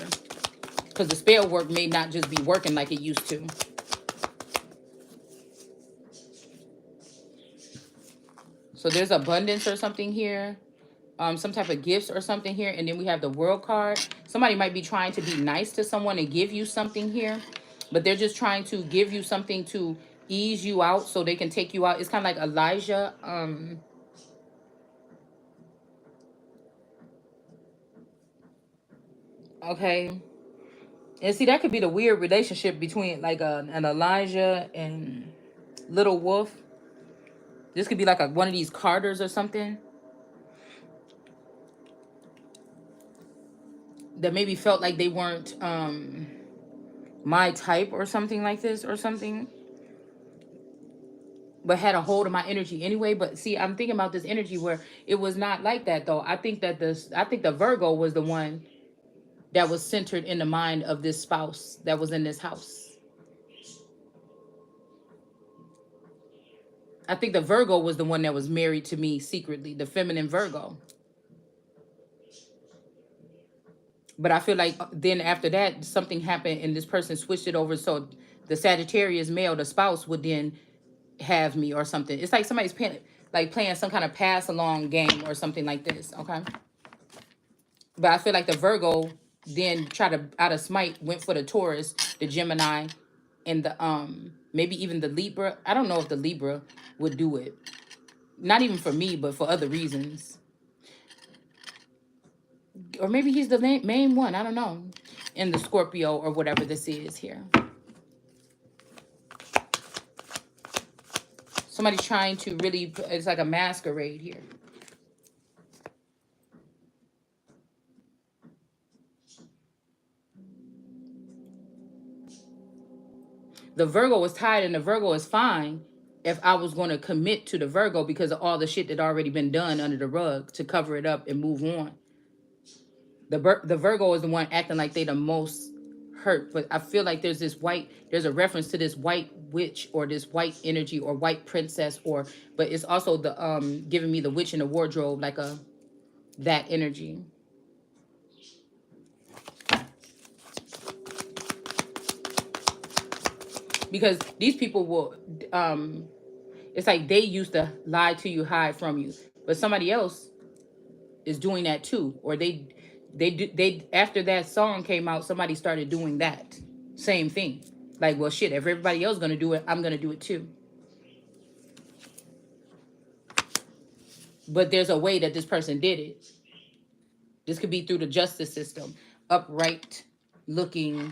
Because the spell work may not just be working like it used to. So there's abundance or something here. Some type of gifts or something here. And then we have the World card. Somebody might be trying to be nice to someone and give you something here. But they're just trying to give you something to ease you out so they can take you out. It's kind of like Elijah. Okay. And see, that could be the weird relationship between like an Elijah and Little Wolf. This could be like one of these Carters or something that maybe felt like they weren't my type or something like this or something, but had a hold of my energy anyway. But see, I'm thinking about this energy where it was not like that though. I think the Virgo was the one that was centered in the mind of this spouse that was in this house. I think the Virgo was the one that was married to me secretly, the feminine Virgo. But I feel like then after that, something happened and this person switched it over. So the Sagittarius male, the spouse, would then have me or something. It's like somebody's playing some kind of pass along game or something like this. Okay. But I feel like the Virgo then tried to, out of smite, went for the Taurus, the Gemini, and the maybe even the Libra. I don't know if the Libra would do it. Not even for me, but for other reasons. Or maybe he's the main one. I don't know. In the Scorpio or whatever this is here. Somebody's trying to really, it's like a masquerade here. The Virgo is tied and the Virgo is fine if I was going to commit to the Virgo because of all the shit that already been done under the rug to cover it up and move on. The Virgo is the one acting like they the most hurt. But I feel like there's a reference to this white witch or this white energy or white princess, but it's also the giving me the witch in the wardrobe, like that energy. Because these people will it's like they used to lie to you, hide from you. but somebody else is doing that too, or they after that song came out, somebody started doing that same thing. Like, well, shit, if everybody else gonna do it, I'm gonna do it too. But there's a way that this person did it. This could be through the justice system. Upright looking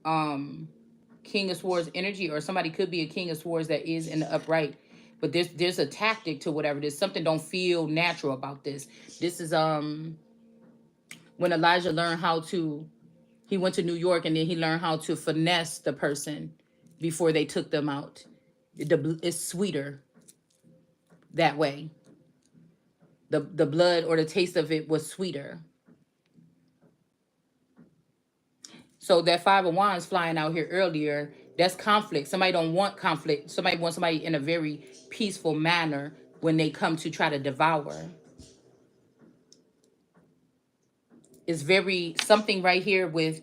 King of Swords energy, or somebody could be a King of Swords that is in the upright. But there's a tactic to whatever. There's something don't feel natural about this. This is when Elijah learned how to, he went to New York and then he learned how to finesse the person before they took them out. It's sweeter that way. The blood or the taste of it was sweeter. So that Five of Wands flying out here earlier, that's conflict. Somebody don't want conflict. Somebody wants somebody in a very peaceful manner when they come to try to devour. It's very something right here with,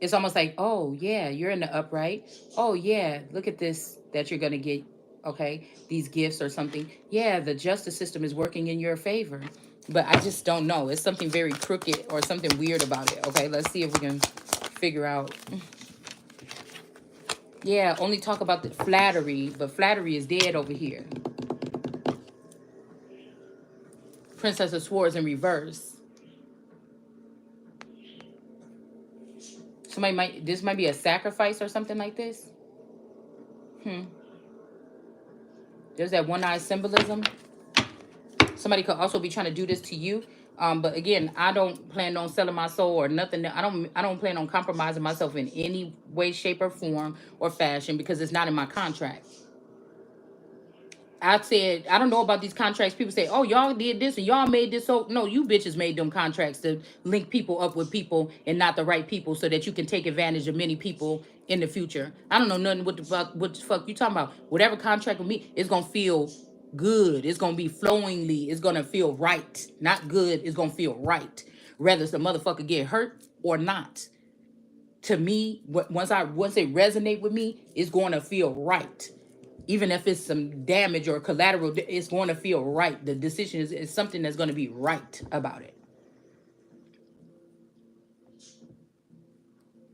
it's almost like, oh yeah, you're in the upright. Oh yeah, look at this that you're gonna get. Okay, these gifts or something. Yeah, the justice system is working in your favor. But I just don't know. It's something very crooked or something weird about it. Okay, let's see if we can figure out. Yeah, only talk about the flattery, but flattery is dead over here. Princess of Swords in reverse. Somebody might, this might be a sacrifice or something like this. There's that one-eye symbolism. Somebody could also be trying to do this to you. But again, I don't plan on selling my soul or nothing. I don't plan on compromising myself in any way, shape, or form or fashion because it's not in my contract. I said, I don't know about these contracts. People say, oh, y'all did this and y'all made this. So, no, you bitches made them contracts to link people up with people and not the right people so that you can take advantage of many people in the future. I don't know nothing what the fuck you talking about. Whatever contract with me, it's going to feel good. It's going to be flowingly. It's going to feel right. Not good. It's going to feel right. Whether the motherfucker get hurt or not. To me, once it resonate with me, it's going to feel right. Even if it's some damage or collateral, it's going to feel right. The decision is something that's going to be right about it.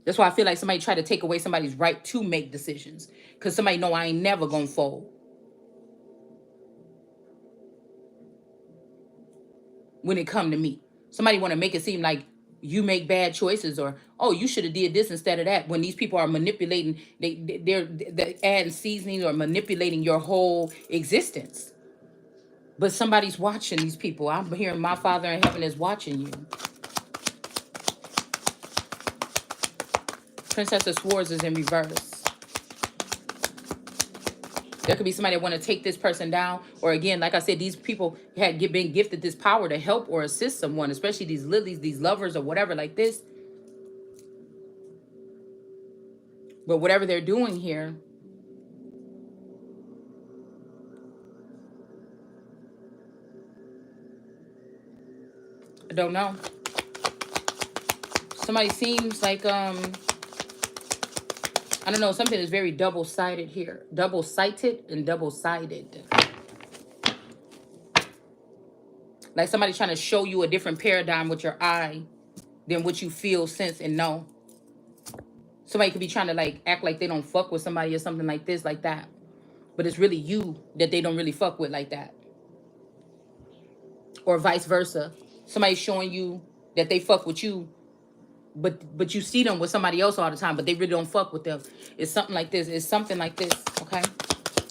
That's why I feel like somebody tried to take away somebody's right to make decisions. Because somebody know I ain't never going to fold. When it come to me. Somebody want to make it seem like you make bad choices or, oh, you should have did this instead of that. When these people are manipulating, they're adding seasoning or manipulating your whole existence. But somebody's watching these people. I'm hearing my Father in heaven is watching you. Princess of Swords is in reverse. There could be somebody that want to take this person down. Or again, like I said, these people had been gifted this power to help or assist someone, especially these lilies, these lovers or whatever like this. But whatever they're doing here, I don't know. Somebody seems like, I don't know, something is very double-sided here. Double-sighted and double-sided. Like somebody trying to show you a different paradigm with your eye than what you feel, sense, and know. Somebody could be trying to like act like they don't fuck with somebody or something like this, like that. But it's really you that they don't really fuck with like that. Or vice versa. Somebody showing you that they fuck with you, but you see them with somebody else all the time, but they really don't fuck with them. It's something like this. It's something like this, okay?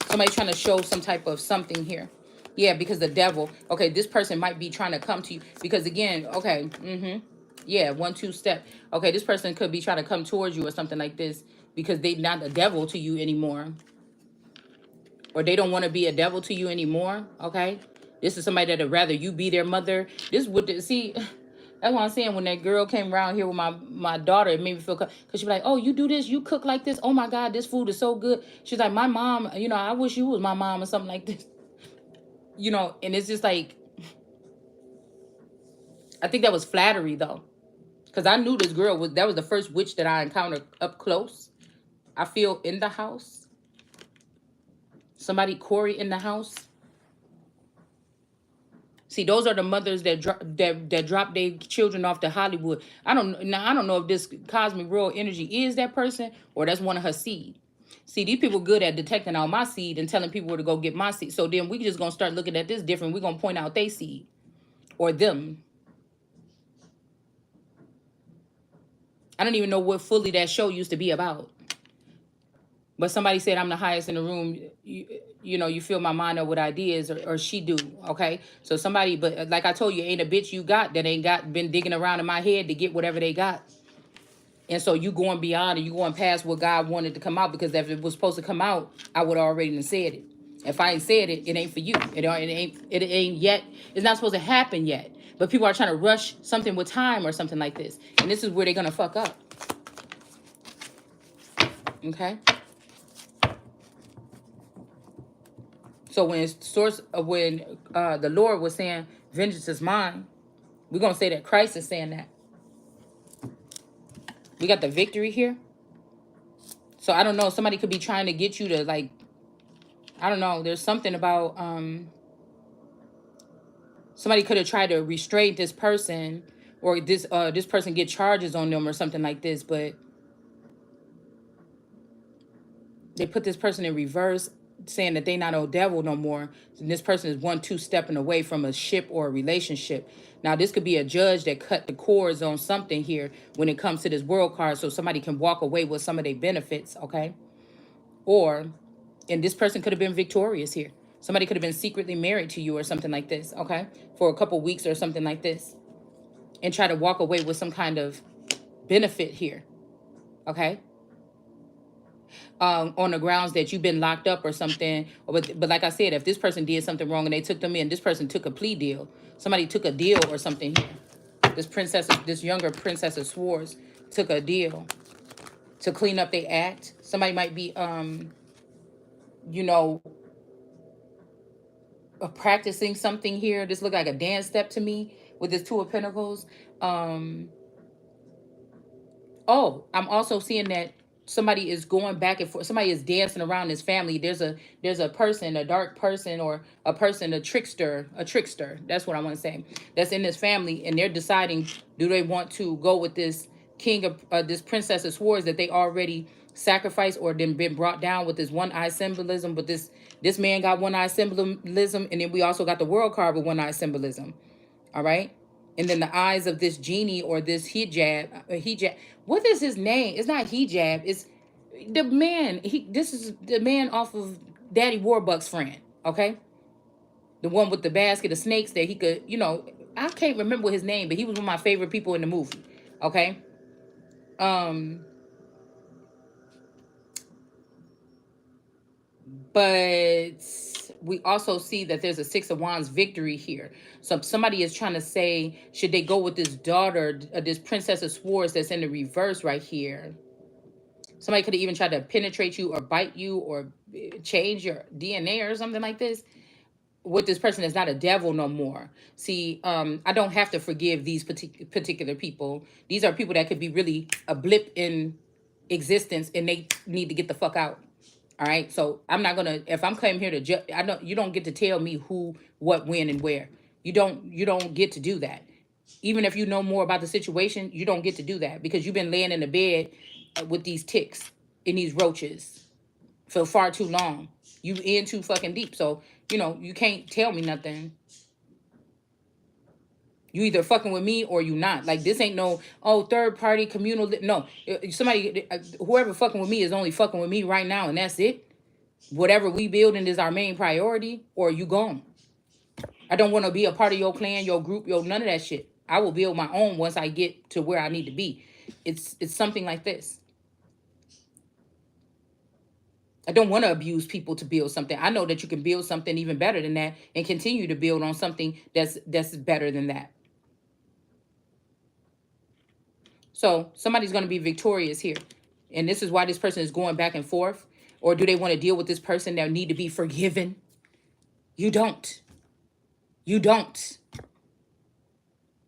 Somebody trying to show some type of something here. Yeah, because the devil. Okay, this person might be trying to come to you. Because again, okay, yeah, 1-2 step. Okay, this person could be trying to come towards you or something like this because they not a devil to you anymore. Or they don't want to be a devil to you anymore, okay? This is somebody that'd rather you be their mother. This would, see, that's what I'm saying. When that girl came around here with my daughter, it made me feel, because she'd be like, oh, you do this, you cook like this. Oh my God, this food is so good. She's like, my mom, you know, I wish you was my mom or something like this. You know, and it's just like, I think that was flattery though. Because I knew this girl that was the first witch that I encountered up close. I feel in the house. Somebody, Corey, in the house. See, those are the mothers that that drop their children off to Hollywood. I don't know if this cosmic royal energy is that person or that's one of her seed. See, these people good at detecting out my seed and telling people where to go get my seed. So then we just gonna start looking at this different. We're gonna point out their seed or them. I don't even know what fully that show used to be about. But somebody said I'm the highest in the room. You know, you fill my mind up with ideas, or she do. Okay, so somebody, but like I told you, ain't a bitch you got that ain't got been digging around in my head to get whatever they got. And so you going beyond and you going past what God wanted to come out, because if it was supposed to come out, I would have already said it. If I ain't said it, it ain't for you. It ain't yet. It's not supposed to happen yet. But people are trying to rush something with time or something like this, and this is where they're gonna fuck up. Okay. So when the Lord was saying vengeance is mine, we're gonna say that Christ is saying that. We got the victory here. So I don't know. Somebody could be trying to get you to, like, I don't know. There's something about somebody could have tried to restrain this person, or this person get charges on them or something like this, but they put this person in reverse, saying that they not no devil no more. And this person is 1-2 stepping away from a ship or a relationship. Now, this could be a judge that cut the cords on something here when it comes to this world card, so somebody can walk away with some of their benefits, okay? Or, and this person could have been victorious here. Somebody could have been secretly married to you or something like this, okay? For a couple weeks or something like this. And try to walk away with some kind of benefit here, okay? On the grounds that you've been locked up or something. But like I said, if this person did something wrong and they took them in, this person took a plea deal. Somebody took a deal or something here. This younger princess of swords took a deal to clean up their act. Somebody might be, you know, practicing something here. This look like a dance step to me with this Two of Pentacles. Oh, I'm also seeing that somebody is going back and forth. Somebody is dancing around this family. There's a person, a dark person, or a person, a trickster. That's what I want to say. That's in this family, and they're deciding, do they want to go with this king of this princess of swords that they already sacrificed, or then been brought down with this one eye symbolism. But this man got one eye symbolism, and then we also got the world card with one eye symbolism. All right. And then the eyes of this genie or this hijab. What is his name? It's not hijab. It's the man. This is the man off of Daddy Warbucks' friend. Okay. The one with the basket of snakes that he could, I can't remember his name, but he was one of my favorite people in the movie. Okay. But we also see that there's a Six of Wands victory here. So somebody is trying to say, should they go with this daughter, this Princess of Swords that's in the reverse right here? Somebody could have even tried to penetrate you or bite you or change your DNA or something like this. With this person is not a devil no more. See, I don't have to forgive these particular people. These are people that could be really a blip in existence, and they need to get the fuck out. All right. So I'm not gonna. If I'm coming here to judge, you don't get to tell me who, what, when, and where. You don't get to do that. Even if you know more about the situation, you don't get to do that, because you've been laying in the bed with these ticks and these roaches for far too long. You in too fucking deep. So you can't tell me nothing. You either fucking with me or you not. Like, this ain't no, third party communal. No, somebody, whoever fucking with me is only fucking with me right now, and that's it. Whatever we building is our main priority, or you gone. I don't want to be a part of your clan, your group, none of that shit. I will build my own once I get to where I need to be. It's something like this. I don't want to abuse people to build something. I know that you can build something even better than that and continue to build on something that's better than that. So somebody's going to be victorious here. And this is why this person is going back and forth. Or do they want to deal with this person that need to be forgiven? You don't. You don't.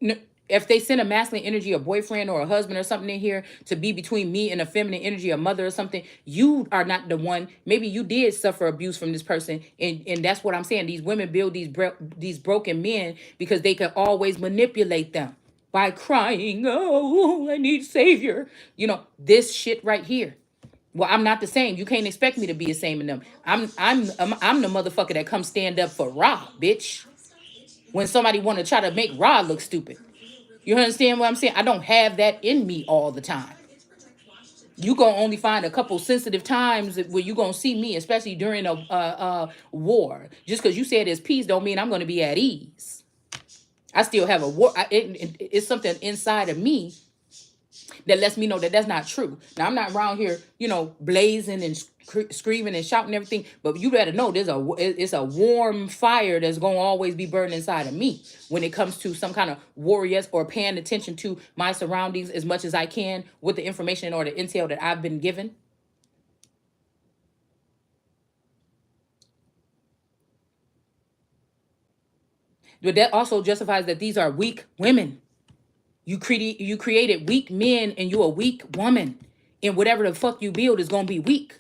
No, If they send a masculine energy, a boyfriend or a husband or something in here to be between me and a feminine energy, a mother or something, you are not the one. Maybe you did suffer abuse from this person, and that's what I'm saying. These women build these broken men because they can always manipulate them by crying, "Oh, I need savior." This shit right here. Well, I'm not the same. You can't expect me to be the same in them. I'm the motherfucker that comes stand up for Ra, bitch. When somebody want to try to make Ra look stupid. You understand what I'm saying? I don't have that in me all the time. You gonna only find a couple sensitive times where you gonna see me, especially during a war. Just because you said there's peace, don't mean I'm gonna be at ease. I still have a war. It's something inside of me that lets me know that that's not true. Now I'm not around here, blazing and screaming and shouting everything, but you better know it's a warm fire that's gonna always be burning inside of me when it comes to some kind of warriors or paying attention to my surroundings as much as I can with the information or the intel that I've been given. But that also justifies that these are weak women. You created weak men and you're a weak woman. And whatever the fuck you build is gonna be weak.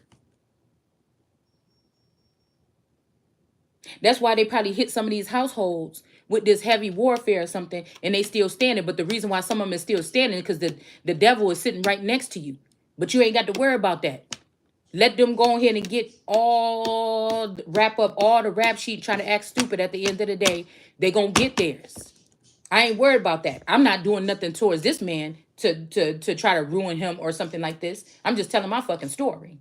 That's why they probably hit some of these households with this heavy warfare or something, and they still standing. But the reason why some of them is still standing is because the devil is sitting right next to you. But you ain't got to worry about that. Let them go ahead and wrap up all the rap sheet, trying to act stupid. At the end of the day, they gonna get theirs. I ain't worried about that. I'm not doing nothing towards this man to try to ruin him or something like this. I'm just telling my fucking story.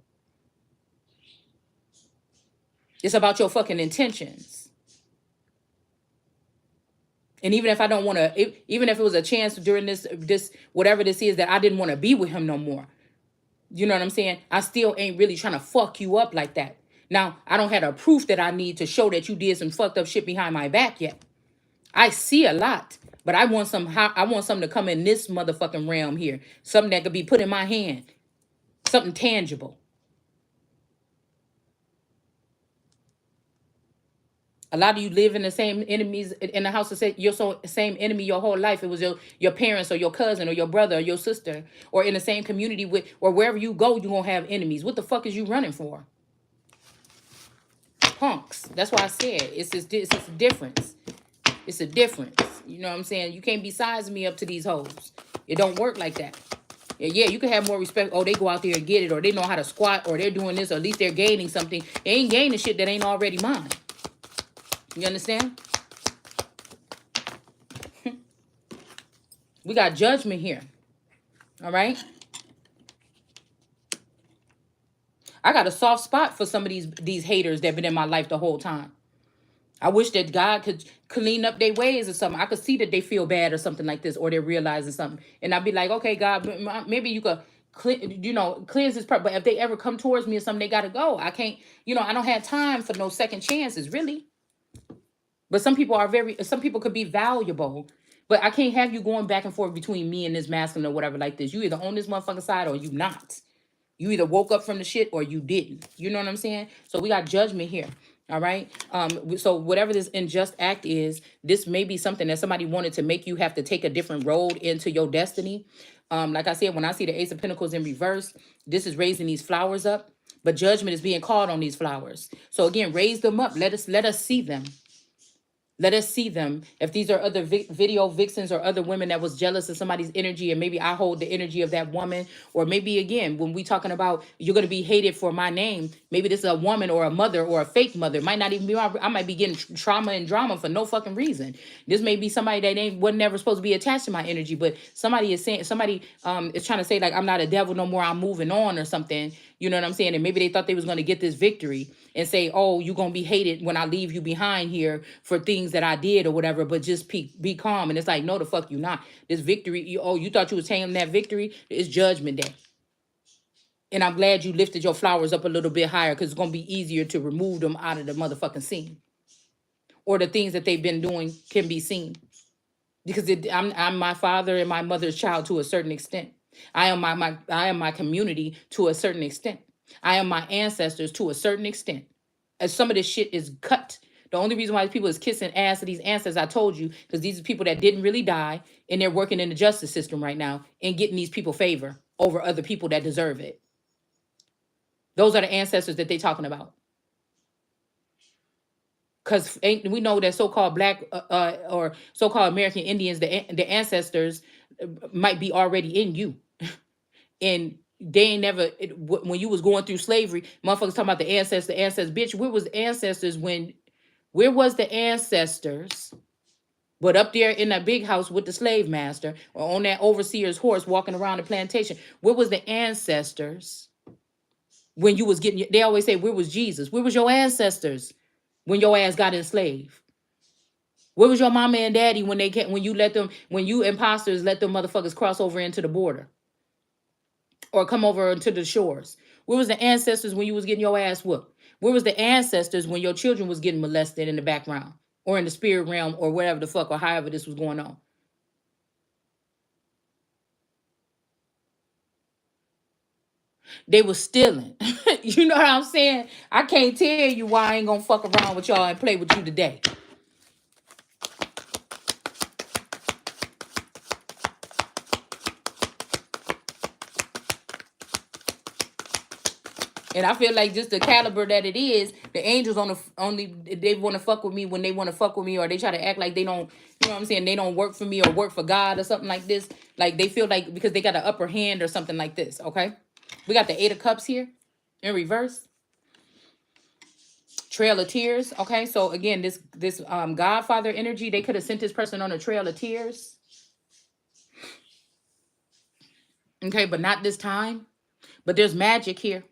It's about your fucking intentions. And even if I don't want to, even if it was a chance during this whatever this is that I didn't want to be with him no more, you know what I'm saying? I still ain't really trying to fuck you up like that. Now, I don't have a proof that I need to show that you did some fucked up shit behind my back yet. I see a lot, but I want something to come in this motherfucking realm here. Something that could be put in my hand. Something tangible. A lot of you live in the same enemies in the house of your same enemy your whole life. It was your parents or your cousin or your brother or your sister, or in the same community with, or wherever you go, you're gonna have enemies. What the fuck is you running for? Punks. That's why I said it's just a difference. It's a difference. You know what I'm saying? You can't be sizing me up to these hoes. It don't work like that. Yeah, you can have more respect. Oh, they go out there and get it, or they know how to squat, or they're doing this, or at least they're gaining something. They ain't gaining shit that ain't already mine. You understand? We got judgment here. All right? I got a soft spot for some of these haters that have been in my life the whole time. I wish that God could clean up their ways or something. I could see that they feel bad or something like this, or they're realizing something. And I'd be like, okay, God, maybe you could cleanse this part. But if they ever come towards me or something, they got to go. I can't, I don't have time for no second chances, really. But some people could be valuable, but I can't have you going back and forth between me and this masculine or whatever like this. You either on this motherfucking side or you not. You either woke up from the shit or you didn't. You know what I'm saying? So we got judgment here. All right. So whatever this unjust act is, this may be something that somebody wanted to make you have to take a different road into your destiny. Like I said, when I see the Ace of Pentacles in reverse, this is raising these flowers up, but judgment is being called on these flowers. So again, raise them up. Let us see them. Let us see them. If these are other video vixens or other women that was jealous of somebody's energy, and maybe I hold the energy of that woman, or maybe again, when we talking about you're going to be hated for my name, maybe this is a woman or a mother or a fake mother. Might not even be, I might be getting trauma and drama for no fucking reason. This may be somebody that wasn't never supposed to be attached to my energy, but somebody is trying to say like, I'm not a devil no more, I'm moving on or something. You know what I'm saying? And maybe they thought they was going to get this victory and say, oh, you're going to be hated when I leave you behind here for things that I did or whatever, but just be calm. And it's like, no, the fuck you not. This victory, you thought you was taking that victory? It's judgment day. And I'm glad you lifted your flowers up a little bit higher, because it's going to be easier to remove them out of the motherfucking scene. Or the things that they've been doing can be seen. Because I'm my father and my mother's child to a certain extent. I am my community to a certain extent. I am my ancestors to a certain extent. As some of this shit is cut. The only reason why these people is kissing ass of these ancestors, I told you, because these are people that didn't really die, and they're working in the justice system right now and getting these people favor over other people that deserve it. Those are the ancestors that they talking about. Because we know that so-called black or so-called American Indians, the ancestors might be already in you. And they ain't never, when you was going through slavery, motherfuckers talking about the ancestors. Bitch, where was the ancestors where was the ancestors? But up there in that big house with the slave master or on that overseer's horse walking around the plantation, where was the ancestors when you was getting, they always say, where was Jesus? Where was your ancestors when your ass got enslaved? Where was your mama and daddy when they when you imposters let them motherfuckers cross over into the border or come over into the shores? Where was the ancestors when you was getting your ass whooped? Where was the ancestors when your children was getting molested in the background or in the spirit realm or whatever the fuck or however this was going on? They was stealing. You know what I'm saying? I can't tell you why I ain't gonna fuck around with y'all and play with you today. And I feel like just the caliber that it is, the angels only they want to fuck with me when they want to fuck with me, or they try to act like they don't, you know what I'm saying, they don't work for me or work for God or something like this. Like they feel like because they got an upper hand or something like this. Okay, we got the Eight of Cups here in reverse. Trail of Tears. Okay, so again, this Godfather energy, they could have sent this person on a trail of tears. Okay, but not this time. But there's magic here.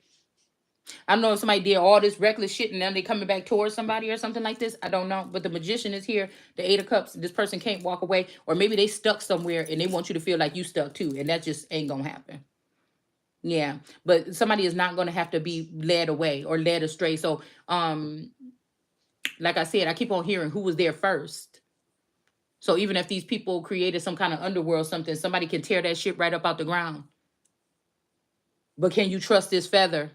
I don't know if somebody did all this reckless shit and then they coming back towards somebody or something like this. I don't know. But the magician is here. The Eight of Cups. This person can't walk away. Or maybe they stuck somewhere and they want you to feel like you stuck too. And that just ain't going to happen. Yeah. But somebody is not going to have to be led away or led astray. So, like I said, I keep on hearing who was there first. So even if these people created some kind of underworld, somebody can tear that shit right up out the ground. But can you trust this feather?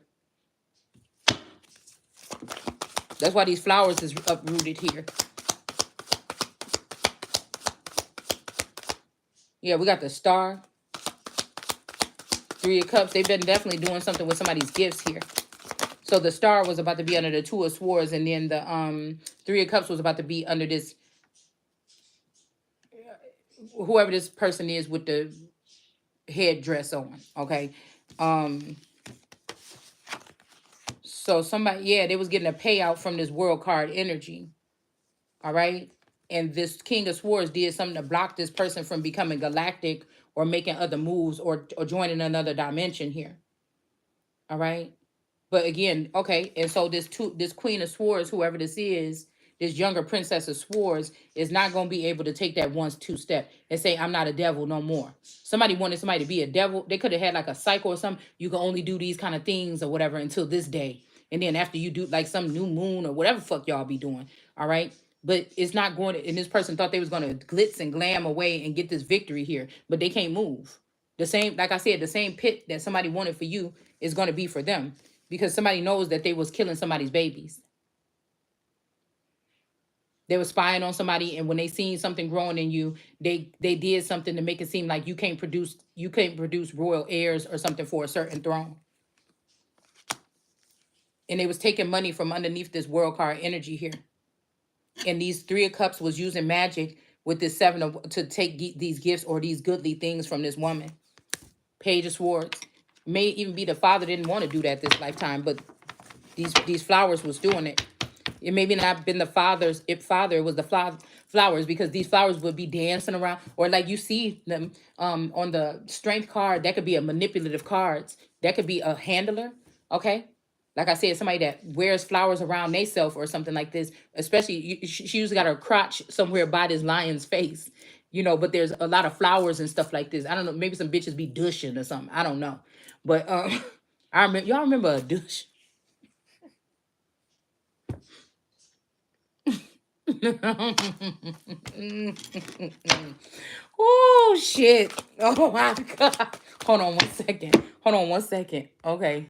That's why these flowers is uprooted here. Yeah, we got the Star. Three of Cups. They've been definitely doing something with somebody's gifts here. So the Star was about to be under the Two of Swords, and then the Three of Cups was about to be under this, whoever this person is with the headdress on. Okay. So somebody, yeah, they was getting a payout from this world card energy. All right. And this King of Swords did something to block this person from becoming galactic or making other moves or joining another dimension here. All right. But again, okay. And so this Queen of Swords, whoever this is, this younger Princess of Swords, is not going to be able to take that 1-2 step and say, I'm not a devil no more. Somebody wanted somebody to be a devil. They could have had like a cycle or something. You can only do these kind of things or whatever until this day. And then after you do like some new moon or whatever fuck y'all be doing. All right. But it's not going to, and this person thought they was going to glitz and glam away and get this victory here, but they can't move. The same, like I said, the same pit that somebody wanted for you is going to be for them because somebody knows that they was killing somebody's babies. They were spying on somebody, and when they seen something growing in you, they did something to make it seem like you can't produce royal heirs or something for a certain throne. And they was taking money from underneath this world card energy here. And these Three of Cups was using magic with this to take these gifts or these goodly things from this woman. Page of Swords. May even be the father didn't want to do that this lifetime, but these flowers was doing it. It maybe not been the father's, if father was the flowers, because these flowers would be dancing around, or like you see them on the strength card, that could be a manipulative cards. That could be a handler, okay? Like I said, somebody that wears flowers around themselves or something like this, especially, she usually got her crotch somewhere by this lion's face, you know, but there's a lot of flowers and stuff like this. I don't know, maybe some bitches be douching or something. I don't know. But I remember, y'all remember a douche? Oh shit. Oh my God. Hold on one second. Okay.